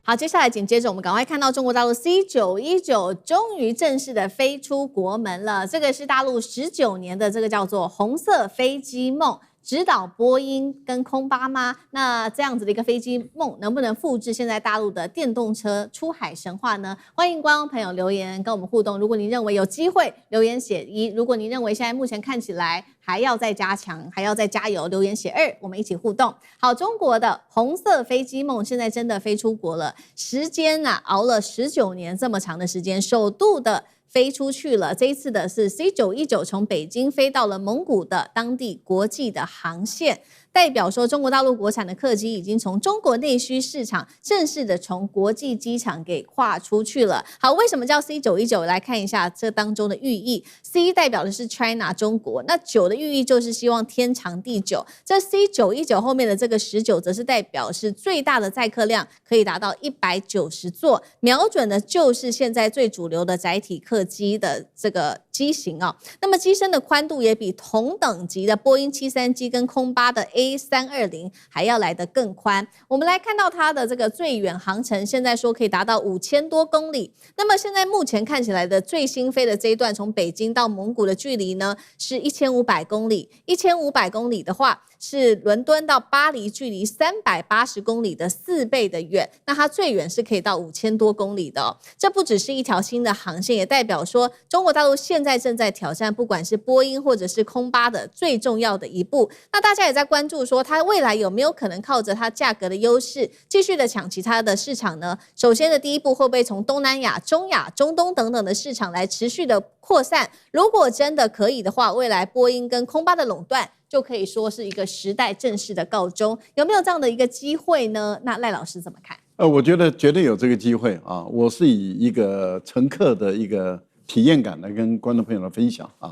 好，接下来紧接着我们赶快看到中国大陆 C919终于正式的飞出国门了。这个是大陆19年的这个叫做红色飞机梦。指导波音跟空巴吗？那这样子的一个飞机梦能不能复制现在大陆的电动车出海神话呢？欢迎观众朋友留言跟我们互动。如果您认为有机会，留言写1；如果您认为现在目前看起来还要再加强，还要再加油，留言写2，我们一起互动。好，中国的红色飞机梦现在真的飞出国了，时间熬了19年这么长的时间，首度的飞出去了。这一次的是 C919从北京飞到了蒙古的当地国际的航线，代表说中国大陆国产的客机已经从中国内需市场正式的从国际机场给跨出去了。好，为什么叫 C919？ 来看一下这当中的寓意。C 代表的是 China 中国，那9的寓意就是希望天长地久。这 C919 后面的这个19则是代表是最大的载客量可以达到190座，瞄准的就是现在最主流的载体客机的这个机型那么机身的宽度也比同等级的波音737跟空巴的 A320 还要来得更宽。我们来看到它的这个最远航程，现在说可以达到5000多公里。那么现在目前看起来的最新飞的这一段从北京到蒙古的距离呢是1500公里，1500公里的话是伦敦到巴黎距离380公里的4倍的远，那它最远是可以到5000多公里的这不只是一条新的航线，也代表说中国大陆现在正在挑战不管是波音或者是空巴的最重要的一步。那大家也在关注说它未来有没有可能靠着它价格的优势继续的抢其他的市场呢？首先的第一步会不会从东南亚、中亚、中东等等的市场来持续的扩散？如果真的可以的话，未来波音跟空巴的垄断就可以说是一个时代正式的告终。有没有这样的一个机会呢？那赖老师怎么看？我觉得绝对有这个机会啊！我是以一个乘客的一个体验感来跟观众朋友来分享啊。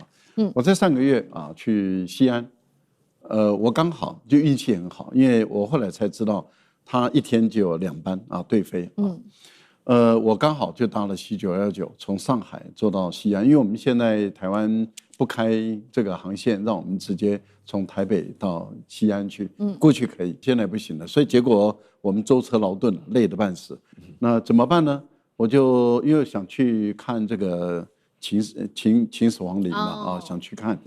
我在上个月啊去西安，我刚好就运气很好，因为我后来才知道，他一天就有2班啊对飞啊。我刚好就搭了C919从上海坐到西安，因为我们现在台湾不开这个航线，让我们直接从台北到西安去，过去可以，现在不行了，所以结果我们舟车劳顿了，累得半死。那怎么办呢？我就因为想去看这个秦始皇陵嘛，想去看，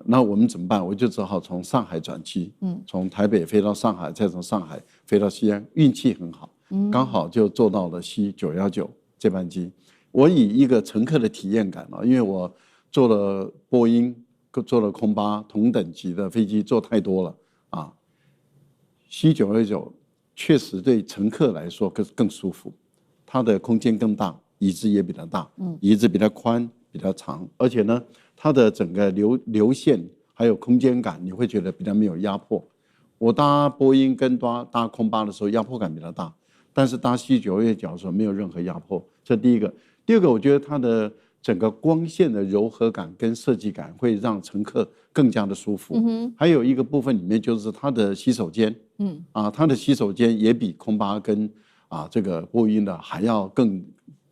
那我们怎么办？我就只好从上海转机，从台北飞到上海，再从上海飞到西安，运气很好。刚好就坐到了C919这班机。我以一个乘客的体验感因为我坐了波音，坐了空巴同等级的飞机，坐太多了啊。C919确实对乘客来说更舒服，它的空间更大，椅子也比较大，椅子比较宽比较长，而且呢，它的整个流线还有空间感，你会觉得比较没有压迫。我搭波音跟搭空巴的时候，压迫感比较大。但是搭C919的时候没有任何压迫，这第一个。第二个，我觉得它的整个光线的柔和感跟设计感会让乘客更加的舒服。还有一个部分里面就是它的洗手间，它的洗手间也比空巴跟这个波音的还要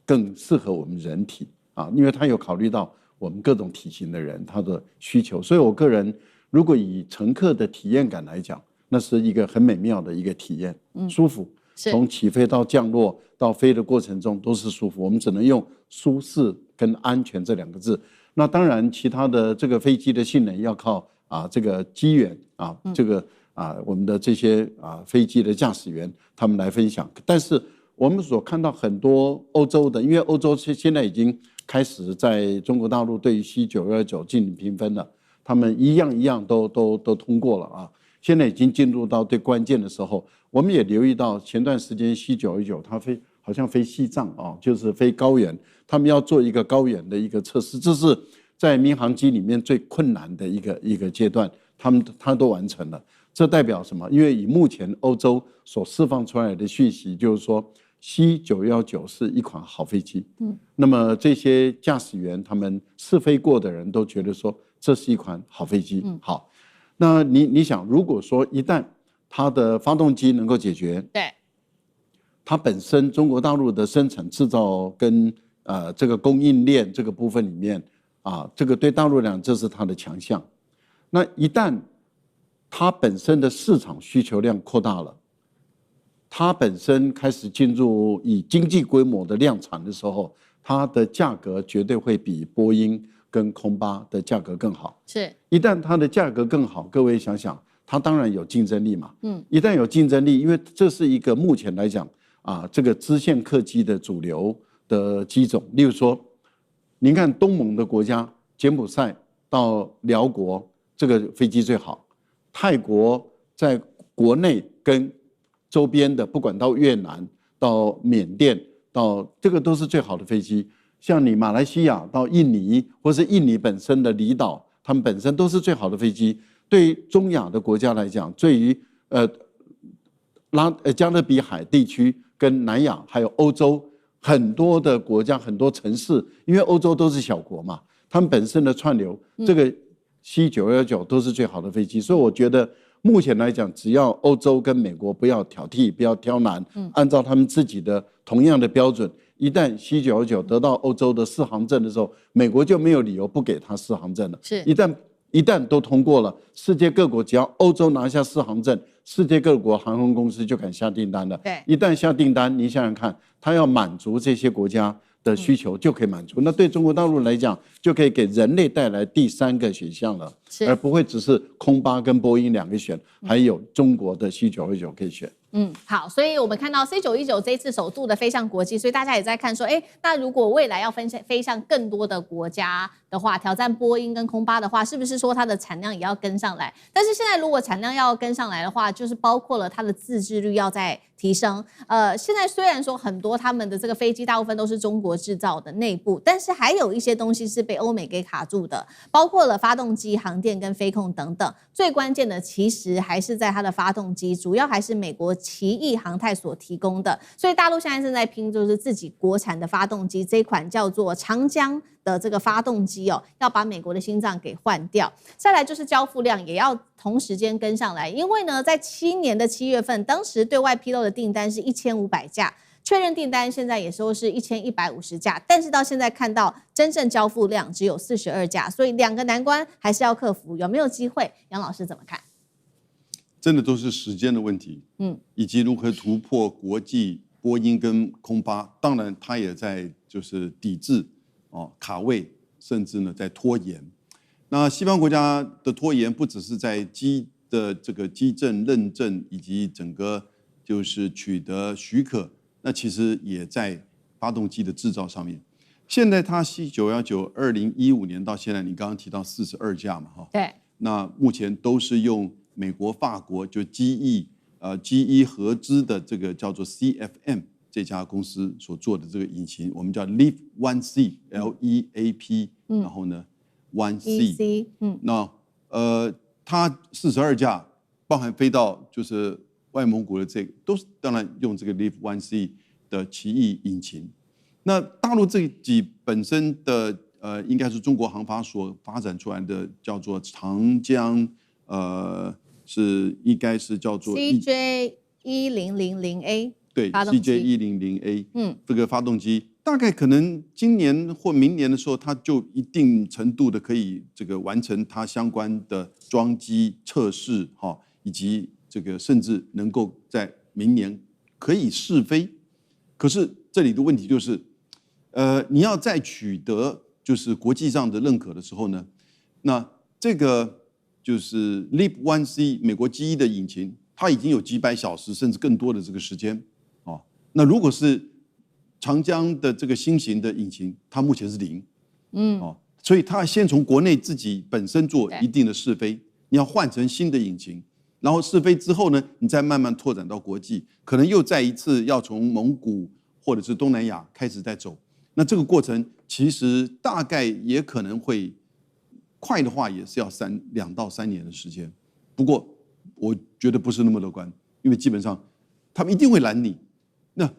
更适合我们人体因为它有考虑到我们各种体型的人他的需求，所以我个人如果以乘客的体验感来讲，那是一个很美妙的一个体验，舒服。从起飞到降落到飞的过程中都是舒服，我们只能用舒适跟安全这2个字。那当然，其他的这个飞机的性能要靠这个机员这个我们的这些飞机的驾驶员他们来分享。但是我们所看到很多欧洲的，因为欧洲现在已经开始在中国大陆对于C919进行评分了，他们一样都通过了现在已经进入到最关键的时候，我们也留意到前段时间C919它好像飞西藏就是飞高原，他们要做一个高原的一个测试，这是在民航机里面最困难的一个阶段，它都完成了。这代表什么？因为以目前欧洲所释放出来的讯息，就是说 C919是一款好飞机。那么这些驾驶员他们试飞过的人都觉得说这是一款好飞机。好。那你想，如果说一旦它的发动机能够解决，对，它本身中国大陆的生产制造跟这个供应链这个部分里面这个对大陆来讲这是它的强项。那一旦它本身的市场需求量扩大了，它本身开始进入以经济规模的量产的时候，它的价格绝对会比波音跟空巴的价格更好。是，一旦它的价格更好，各位想想，它当然有竞争力嘛。一旦有竞争力，因为这是一个目前来讲这个支线客机的主流的机种。例如说，您看东盟的国家，柬埔寨到辽国这个飞机最好，泰国在国内跟周边的，不管到越南、到缅甸、到这个都是最好的飞机。像你马来西亚到印尼，或是印尼本身的离岛，他们本身都是最好的飞机。对于中亚的国家来讲，对于加勒比海地区跟南亚还有欧洲很多的国家、很多城市，因为欧洲都是小国嘛，他们本身的串流，这个 C919都是最好的飞机。所以我觉得目前来讲，只要欧洲跟美国不要挑剔、不要挑难，按照他们自己的同样的标准。一旦 C919得到欧洲的适航证的时候，美国就没有理由不给他适航证了。是，一旦都通过了，世界各国只要欧洲拿下适航证，世界各国航空公司就敢下订单了。对，一旦下订单，你想想看，他要满足这些国家的需求就可以满足。那对中国大陆来讲，就可以给人类带来第3个选项了，而不会只是空巴跟波音2个选，还有中国的 C919可以选。好，所以我们看到 C919这一次首度的飞向国际，所以大家也在看说，那如果未来要飞向更多的国家的话，挑战波音跟空巴的话，是不是说它的产量也要跟上来？但是现在如果产量要跟上来的话，就是包括了它的自制率要再提升。现在虽然说很多他们的这个飞机大部分都是中国制造的内部，但是还有一些东西是被欧美给卡住的，包括了发动机、航电跟飞控等等。最关键的其实还是在它的发动机，主要还是美国奇异航太所提供的。所以大陆现在正在拼就是自己国产的发动机，这一款叫做长江的这个发动机哦，要把美国的心脏给换掉。再来就是交付量也要同时间跟上来，因为呢，在7年的7月份，当时对外披露的订单是1500架，确认订单现在也说是1150架，但是到现在看到真正交付量只有42架，所以2个难关还是要克服，有没有机会？杨老师怎么看？真的都是时间的问题，以及如何突破国际波音跟空巴，当然它也在就是抵制卡位，甚至呢在拖延。那西方国家的拖延不只是在机的这个机证认证以及整个就是取得许可，那其实也在发动机的制造上面。现在它C919 2015年到现在，你刚刚提到42架嘛，哈，对，那目前都是用美国、法国就机翼合资的这个叫做 CFM 这家公司所做的这个引擎，我们叫 LEAP 1C LEAP，然后呢 1C， 那它42架，包含飞到就是外蒙古的这个，都是当然用这个 LEAP 1C 的奇异引擎。那大陆自己本身的应该是中国航法所发展出来的，叫做长江应该是叫做 CJ1000A， 对 CJ1000A， 这个发动机大概可能今年或明年的时候，它就一定程度的可以这个完成它相关的装机测试以及这个甚至能够在明年可以试飞。可是这里的问题就是，你要再取得就是国际上的认可的时候呢，那这个就是 LEAP 1C 美国机翼的引擎，它已经有几百小时甚至更多的这个时间那如果是长江的这个新型的引擎，它目前是0，所以它先从国内自己本身做一定的试飞，你要换成新的引擎，然后试飞之后呢，你再慢慢拓展到国际，可能又再一次要从蒙古或者是东南亚开始再走。那这个过程其实大概也可能会快的话，也是要2到3年的时间。不过我觉得不是那么乐观，因为基本上他们一定会拦你。那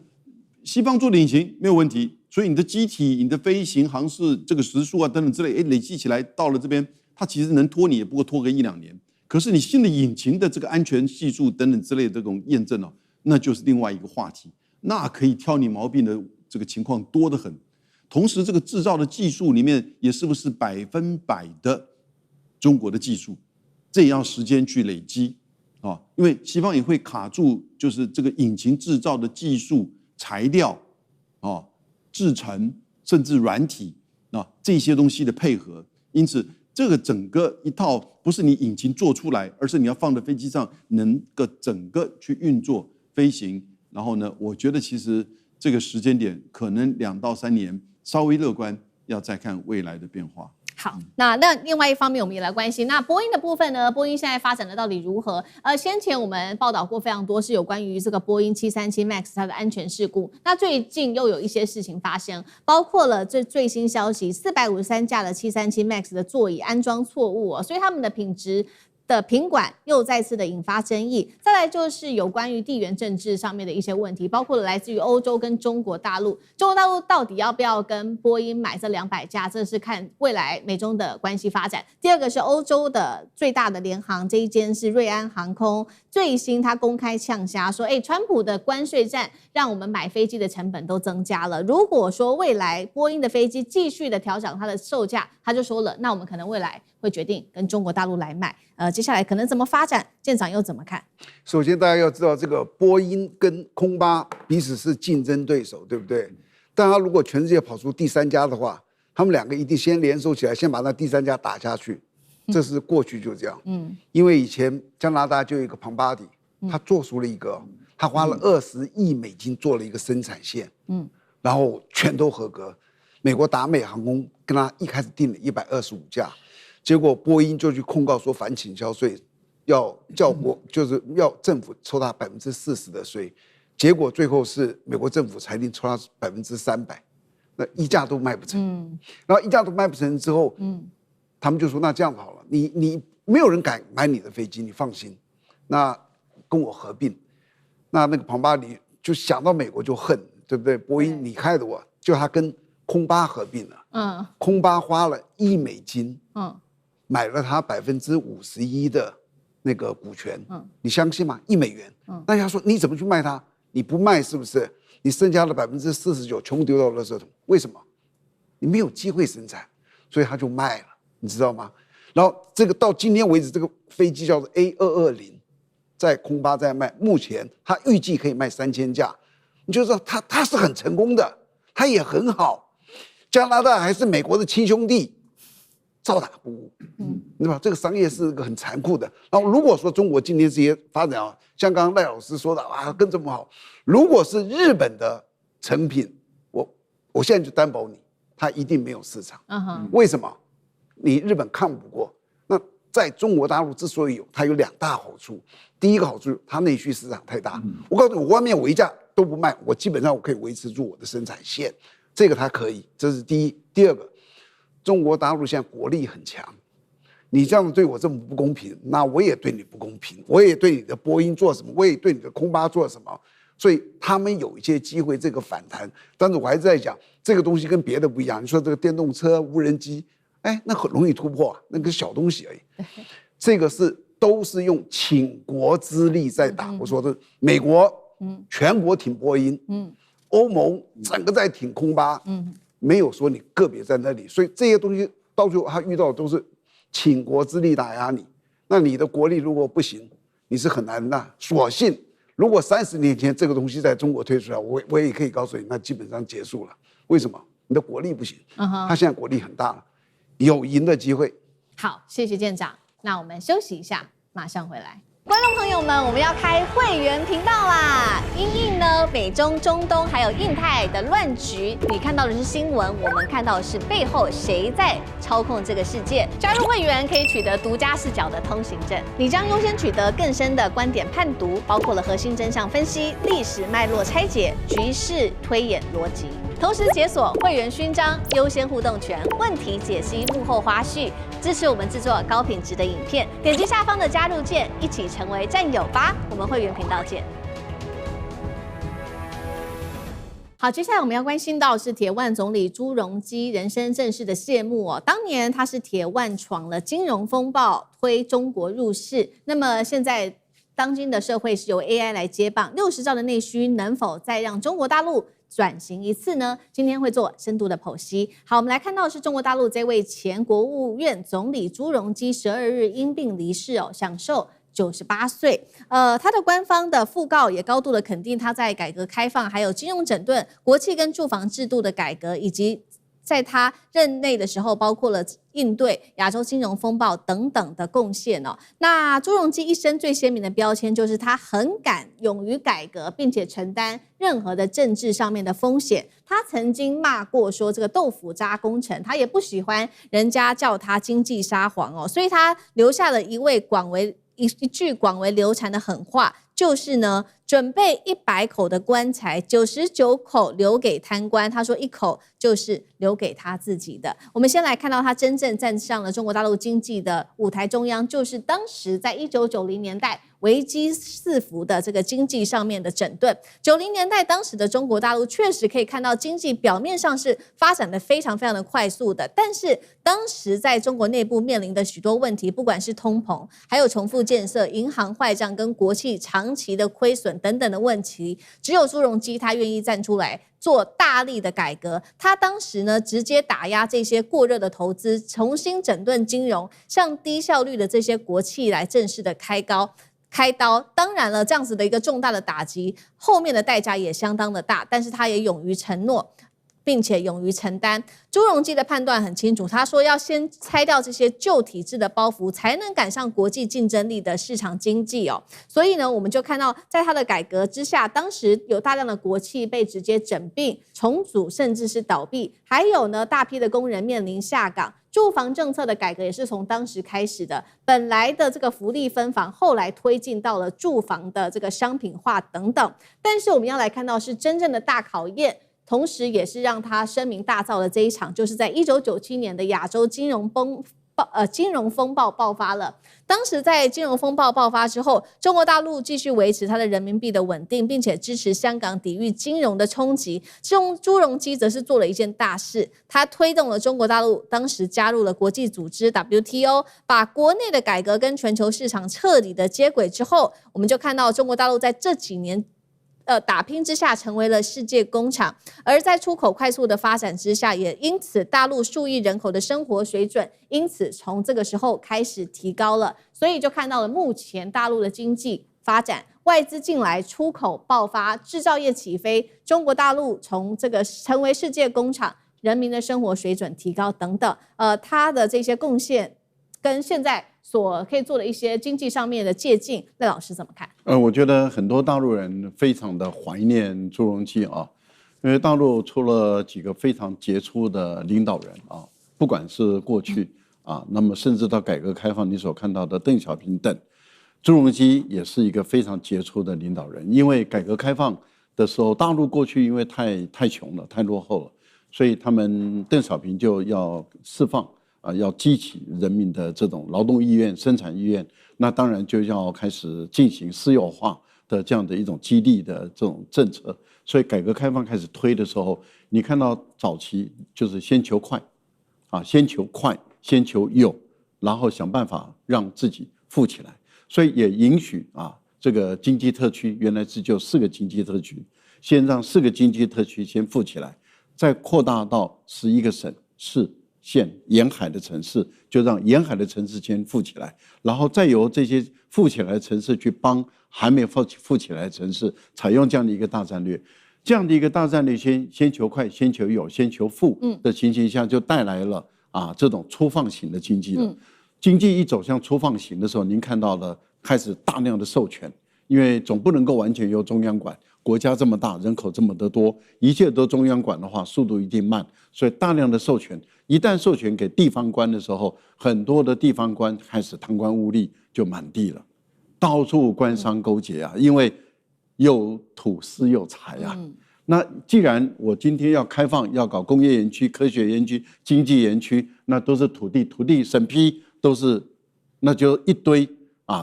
西方做的引擎没有问题，所以你的机体、你的飞行航式这个时速等等之类，累积起来到了这边，它其实能拖你也不过拖个1-2年。可是你新的引擎的这个安全系数等等之类的这种验证那就是另外一个话题，那可以挑你毛病的这个情况多得很。同时，这个制造的技术里面也是不是100%的中国的技术，这也要时间去累积因为西方也会卡住，就是这个引擎制造的技术、材料制程甚至软体这些东西的配合。因此，这个整个一套不是你引擎做出来，而是你要放在飞机上能够整个去运作飞行。然后呢，我觉得其实这个时间点可能2到3年，稍微乐观，要再看未来的变化。好，那另外一方面，我们也来关心那波音的部分呢？波音现在发展的到底如何？先前我们报道过非常多，是有关于这个波音737 MAX 它的安全事故。那最近又有一些事情发生，包括了这最新消息，453架的737 MAX 的座椅安装错误所以他们的品质的品管又再次的引发争议。再来就是有关于地缘政治上面的一些问题，包括了来自于欧洲跟中国大陆。中国大陆到底要不要跟波音买这200架，这是看未来美中的关系发展。第二个是欧洲的最大的联航，这一间是瑞安航空，最新他公开呛瞎说，川普的关税战让我们买飞机的成本都增加了。如果说未来波音的飞机继续的调涨它的售价，他就说了，那我们可能未来会决定跟中国大陆来买。接下来可能怎么发展，舰长又怎么看？首先，大家要知道，这个波音跟空巴彼此是竞争对手，对不对？但他如果全世界跑出第3家的话，他们2个一定先联手起来，先把那第3家打下去。这是过去就这样。因为以前加拿大就有一个庞巴迪，他做出了一个，他花了20亿美金做了一个生产线，然后全都合格。美国达美航空跟他一开始订了125架。结果波音就去控告说反倾销税，要就是要政府抽他40%的税，结果最后是美国政府裁定抽他300%，那一架都卖不成。然后一架都卖不成之后，他们就说那这样好了，你没有人敢买你的飞机，你放心，那跟我合并。那个庞巴里就想到美国就恨，对不对？波音你害得我，就他跟空巴合并了。空巴花了$1，买了他51%的那个股权。你相信吗？$1。那人家说你怎么去卖它？你不卖是不是？你剩下的49%全部丢到垃圾桶？为什么？你没有机会生产，所以他就卖了，你知道吗？然后这个到今天为止，这个飞机叫做 A220，在空巴在卖，目前他预计可以卖3000架，你就知道他是很成功的，他也很好。加拿大还是美国的亲兄弟，照打不误，对吧？这个商业是一个很残酷的。然后如果说中国今天这些发展啊，像刚刚赖老师说的啊，跟这么好，如果是日本的成品，我现在就担保你，它一定没有市场。为什么？你日本看不过。那在中国大陆之所以有，它有2大好处。第一个好处，它内需市场太大。我告诉你，我外面我一架都不卖，我基本上我可以维持住我的生产线，这个它可以，这是第一。第二个，中国大陆现在国力很强，你这样对我这么不公平，那我也对你不公平，我也对你的波音做什么，我也对你的空巴做什么，所以他们有一些机会这个反弹。但是我还是在讲这个东西跟别的不一样，你说这个电动车、无人机，哎，那很容易突破，那个小东西而已。这个都是用倾国之力在打。我说的美国，全国挺波音，欧盟整个在挺空巴，没有说你个别在那里，所以这些东西到最后他遇到的都是倾国之力打压你。那你的国力如果不行，你是很难的。所幸如果30年前这个东西在中国推出来，我也可以告诉你，那基本上结束了。为什么？你的国力不行，他现在国力很大了，有赢的机会。好，谢谢舰长。那我们休息一下，马上回来。观众朋友们，我们要开会员频道啦！因应呢美中、中东还有印太的乱局，你看到的是新闻，我们看到的是背后谁在操控这个世界。加入会员可以取得独家视角的通行证，你将优先取得更深的观点判读，包括了核心真相分析、历史脉络拆解、局势推演逻辑。同时解锁会员勋章、优先互动权、问题解析、幕后花絮，支持我们制作高品质的影片。点击下方的加入键，一起成为战友吧！我们会员频道见。好，接下来我们要关心到是铁腕总理朱镕基人生正式的谢幕哦。当年他是铁腕闯了金融风暴，推中国入市。那么现在当今的社会是由 AI 来接棒，60兆的内需能否再让中国大陆转型一次呢？今天会做深度的剖析。好，我们来看到的是中国大陆这位前国务院总理朱镕基12日因病离世哦，享受98岁。他的官方的讣告也高度的肯定他在改革开放、还有金融整顿、国企跟住房制度的改革，以及在他任内的时候，包括了应对亚洲金融风暴等等的贡献哦。那朱镕基一生最鲜明的标签就是他很敢勇于改革，并且承担任何的政治上面的风险。他曾经骂过说这个豆腐渣工程，他也不喜欢人家叫他经济沙皇哦，所以他留下了一句广为流传的狠话，就是呢，准备100口的棺材，99口留给贪官。他说1口就是留给他自己的。我们先来看到他真正站上了中国大陆经济的舞台中央，就是当时在1990年代危机四伏的这个经济上面的整顿。90年代当时的中国大陆确实可以看到经济表面上是发展的非常非常的快速的，但是当时在中国内部面临的许多问题，不管是通膨，还有重复建设、银行坏账跟国企长期的亏损等等的问题，只有朱镕基他愿意站出来做大力的改革。他当时呢直接打压这些过热的投资，重新整顿金融，向低效率的这些国企来正式的开刀。当然了，这样子的一个重大的打击，后面的代价也相当的大，但是他也勇于承诺，并且勇于承担。朱镕基的判断很清楚，他说要先拆掉这些旧体制的包袱，才能赶上国际竞争力的市场经济哦。所以呢，我们就看到在他的改革之下，当时有大量的国企被直接整并、重组，甚至是倒闭，还有呢大批的工人面临下岗。住房政策的改革也是从当时开始的，本来的这个福利分房，后来推进到了住房的这个商品化等等。但是我们要来看到是真正的大考验，同时也是让他声名大噪的这一场，就是在1997年的亚洲金融风暴爆发了。当时在金融风暴爆发之后，中国大陆继续维持它的人民币的稳定，并且支持香港抵御金融的冲击。朱镕基则是做了一件大事，他推动了中国大陆当时加入了国际组织 WTO， 把国内的改革跟全球市场彻底的接轨之后，我们就看到中国大陆在这几年打拼之下成为了世界工厂，而在出口快速的发展之下，也因此大陆数亿人口的生活水准因此从这个时候开始提高了，所以就看到了目前大陆的经济发展，外资进来，出口爆发，制造业起飞，中国大陆从这个成为世界工厂，人民的生活水准提高等等，它的这些贡献跟现在所可以做的一些经济上面的借鉴，赖老师怎么看？我觉得很多大陆人非常的怀念朱镕基啊，因为大陆出了几个非常杰出的领导人啊，不管是过去啊，那么甚至到改革开放你所看到的邓小平等，朱镕基也是一个非常杰出的领导人。因为改革开放的时候，大陆过去因为太穷了，太落后了，所以邓小平就要释放。要激起人民的这种劳动意愿、生产意愿，那当然就要开始进行私有化的这样的一种激励的这种政策。所以改革开放开始推的时候，你看到早期就是先求快，先求快，先求有，然后想办法让自己富起来。所以也允许这个经济特区原来是就4个经济特区，先让4个经济特区先富起来，再扩大到11个省市。县沿海的城市，就让沿海的城市先富起来，然后再由这些富起来的城市去帮还没有富起来的城市，采用这样的一个大战略。这样的一个大战略，先求快，先求有，先求富的情形下，就带来了这种粗放型的经济了。经济一走向粗放型的时候，您看到了开始大量的授权，因为总不能够完全由中央管。国家这么大，人口这么的多，一切都中央管的话，速度一定慢，所以大量的授权，一旦授权给地方官的时候，很多的地方官开始贪官污吏，就满地了，到处官商勾结因为有土私有财那既然我今天要开放，要搞工业园区、科学园区、经济园区，那都是土地审批都是，那就一堆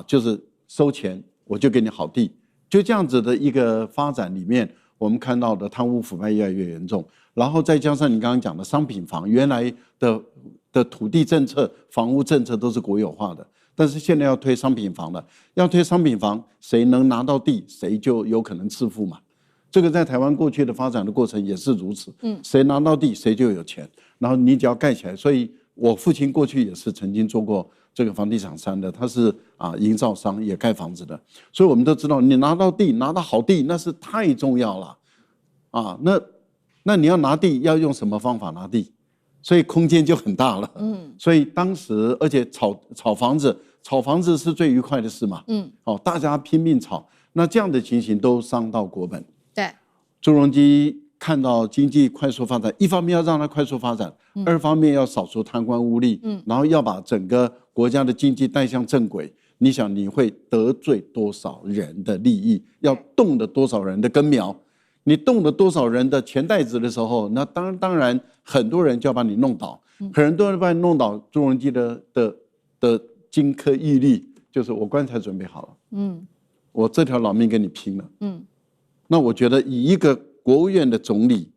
就是收钱，我就给你好地。就这样子的一个发展里面，我们看到的贪污腐败越来越严重，然后再加上你刚刚讲的商品房，原来的土地政策、房屋政策都是国有化的，但是现在要推商品房了，要推商品房，谁能拿到地，谁就有可能致富嘛。这个在台湾过去的发展的过程也是如此，谁拿到地，谁就有钱，然后你只要盖起来。所以我父亲过去也是曾经做过这个房地产商的，他是营造商，也盖房子的，所以我们都知道，你拿到地，拿到好地，那是太重要了那你要拿地，要用什么方法拿地？所以空间就很大了。所以当时而且炒房子是最愉快的事嘛。大家拼命炒，那这样的情形都伤到国本。对，朱镕基看到经济快速发展，一方面要让它快速发展，二方面要扫除贪官污吏，然后要把整个国家的经济带向正轨。你想你会得罪多少人的利益？要动了多少人的根苗？你动了多少人的钱袋子的时候，那当然很多人就要把你弄倒，很多人把你弄倒。朱镕基的金科玉律就是我棺材准备好了，我这条老命跟你拼了，那我觉得以一个国务院的总理，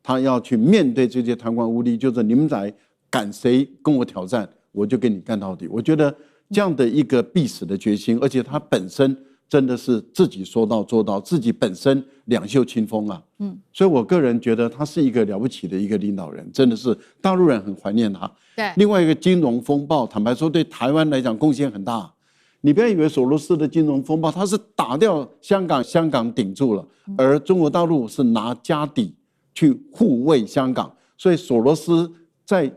他要去面对这些贪官污吏，就是你们来赶谁跟我挑战，我就跟你干到底。我觉得这样的一个必死的决心，而且他本身真的是自己说到做到，自己本身两袖清风所以我个人觉得他是一个了不起的一个领导人，真的是大陆人很怀念他。对，另外一个金融风暴，坦白说对台湾来讲贡献很大。你不要以为索罗斯的金融风暴，他是打掉香港顶住了，而中国大陆是拿家底去护卫香港，所以索罗斯在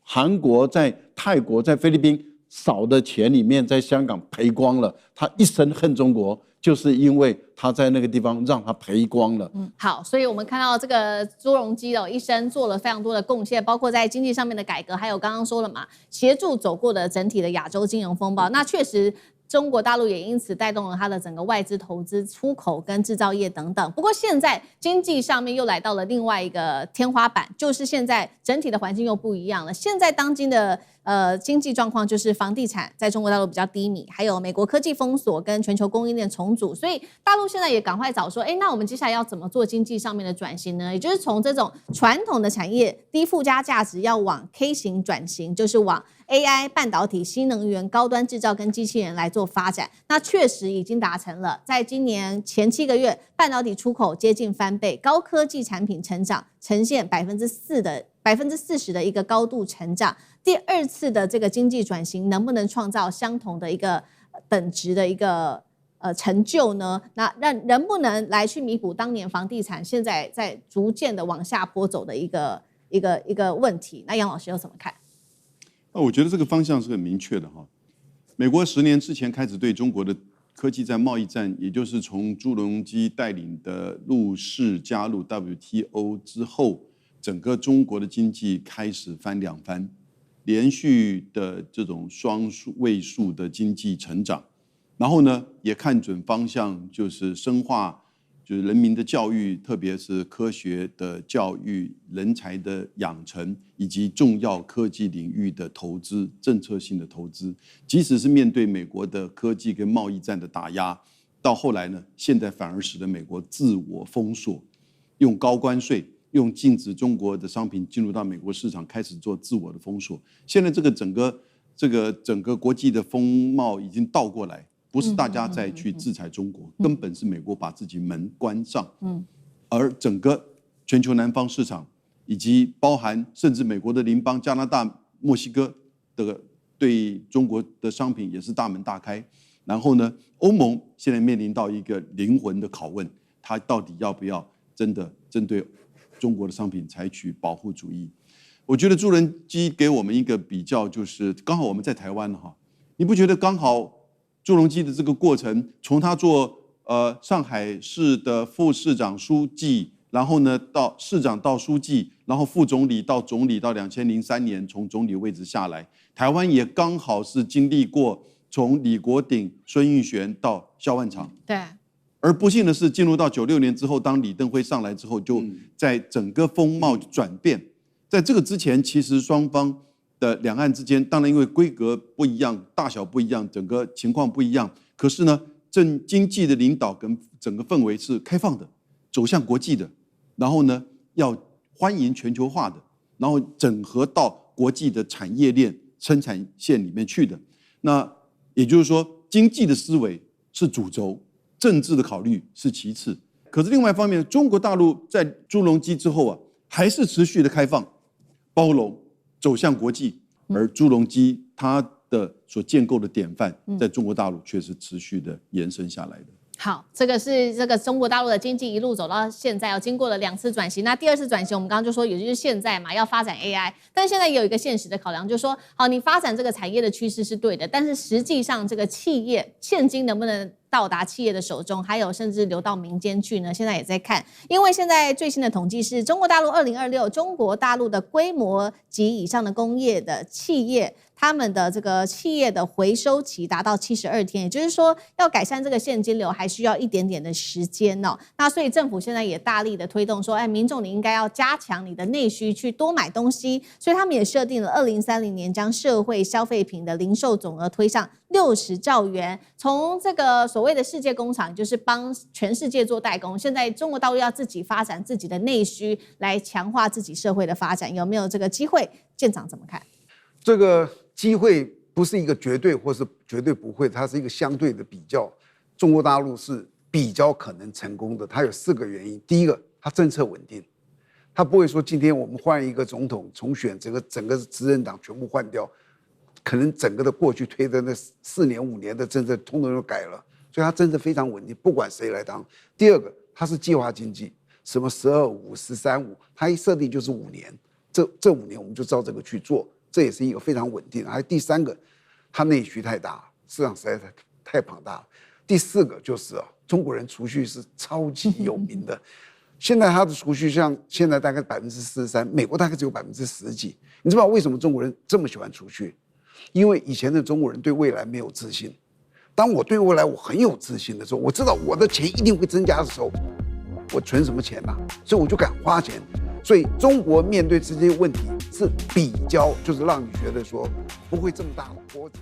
韩国、在泰国、在菲律宾扫的钱里面，在香港赔光了，他一生恨中国，就是因为他在那个地方让他赔光了。好，所以我们看到这个朱镕基一生做了非常多的贡献，包括在经济上面的改革，还有刚刚说了嘛，协助走过的整体的亚洲金融风暴。那确实，中国大陆也因此带动了它的整个外资投资、出口跟制造业等等。不过现在经济上面又来到了另外一个天花板，就是现在整体的环境又不一样了。现在当今的经济状况就是房地产在中国大陆比较低迷，还有美国科技封锁跟全球供应链重组，所以大陆现在也赶快找说，那我们接下来要怎么做经济上面的转型呢？也就是从这种传统的产业低附加价值要往 K 型转型，就是往 AI、半导体、新能源、高端制造跟机器人来做发展。那确实已经达成了，在今年前7个月，半导体出口接近翻倍，高科技产品成长呈现40%的一个高度成长。第二次的这个经济转型能不能创造相同的一个等值的一个成就呢？那能不能来去弥补当年房地产现在在逐渐的往下坡走的一个问题？那杨老师又怎么看？我觉得这个方向是很明确的哈。美国10年之前开始对中国的科技战、贸易战，也就是从朱镕基带领的陆氏加入 WTO 之后，整个中国的经济开始翻2番，连续的这种双位数的经济成长。然后呢，也看准方向，就是深化就是人民的教育，特别是科学的教育、人才的养成，以及重要科技领域的投资、政策性的投资。即使是面对美国的科技跟贸易战的打压，到后来呢，现在反而使得美国自我封锁，用高关税，用禁止中国的商品进入到美国市场，开始做自我的封锁。现在这个整个国际的风貌已经倒过来。不是大家再去制裁中国，根本是美国把自己门关上。而整个全球南方市场，以及包含甚至美国的邻邦加拿大、墨西哥的对中国的商品也是大门大开。然后呢，欧盟现在面临到一个灵魂的拷问，它到底要不要真的针对中国的商品采取保护主义？我觉得朱镕基给我们一个比较，就是刚好我们在台湾哈，你不觉得刚好？朱镕基的这个过程，从他做上海市的副市长、书记，然后呢到市长到书记，然后副总理到总理，到2003年从总理位置下来。台湾也刚好是经历过从李国鼎、孙运璇到萧万长。对。而不幸的是，进入到96年之后，当李登辉上来之后，就在整个风貌转变。在这个之前，其实双方的两岸之间，当然因为规格不一样、大小不一样、整个情况不一样，可是呢，经济的领导跟整个氛围是开放的，走向国际的，然后呢，要欢迎全球化的，然后整合到国际的产业链、生产线里面去的。那也就是说，经济的思维是主轴，政治的考虑是其次。可是另外一方面，中国大陆在朱镕基之后啊，还是持续的开放、包容。走向国际，而朱镕基他的所建构的典范，在中国大陆却是持续的延伸下来的。好，这个是这个中国大陆的经济一路走到现在，经过了2次转型。那第2次转型，我们刚刚就说，也就是现在嘛，要发展 AI， 但现在也有一个现实的考量，就是说，好，你发展这个产业的趋势是对的，但是实际上这个企业现金能不能到达企业的手中，还有甚至流到民间去呢？现在也在看，因为现在最新的统计是中国大陆2026，中国大陆的规模及以上的工业的企业。他们的这个企业的回收期达到72天，也就是说，要改善这个现金流还需要一点点的时间哦。那所以政府现在也大力的推动说，民众你应该要加强你的内需，去多买东西。所以他们也设定了2030年将社会消费品的零售总额推上60兆元。从这个所谓的世界工厂，就是帮全世界做代工，现在中国大陆要自己发展自己的内需，来强化自己社会的发展，有没有这个机会？舰长怎么看？这个机会不是一个绝对或是绝对不会，它是一个相对的比较。中国大陆是比较可能成功的，它有4个原因。第一个，它政策稳定，它不会说今天我们换一个总统重选，整个执政党全部换掉，可能整个的过去推的那4年5年的政策通通都改了，所以它政策非常稳定，不管谁来当。第二个，它是计划经济，什么12-5、13-5，它一设定就是5年，这5年我们就照这个去做。这也是一个非常稳定的。还有第3个，它内需太大，市场实在太庞大了。第4个就是中国人储蓄是超级有名的。现在他的储蓄像现在大概43%，美国大概只有10%几。你知道为什么中国人这么喜欢储蓄？因为以前的中国人对未来没有自信。当我对未来我很有自信的时候，我知道我的钱一定会增加的时候，我存什么钱啊？所以我就敢花钱。所以中国面对这些问题是比较，就是让你觉得说不会这么大的波折。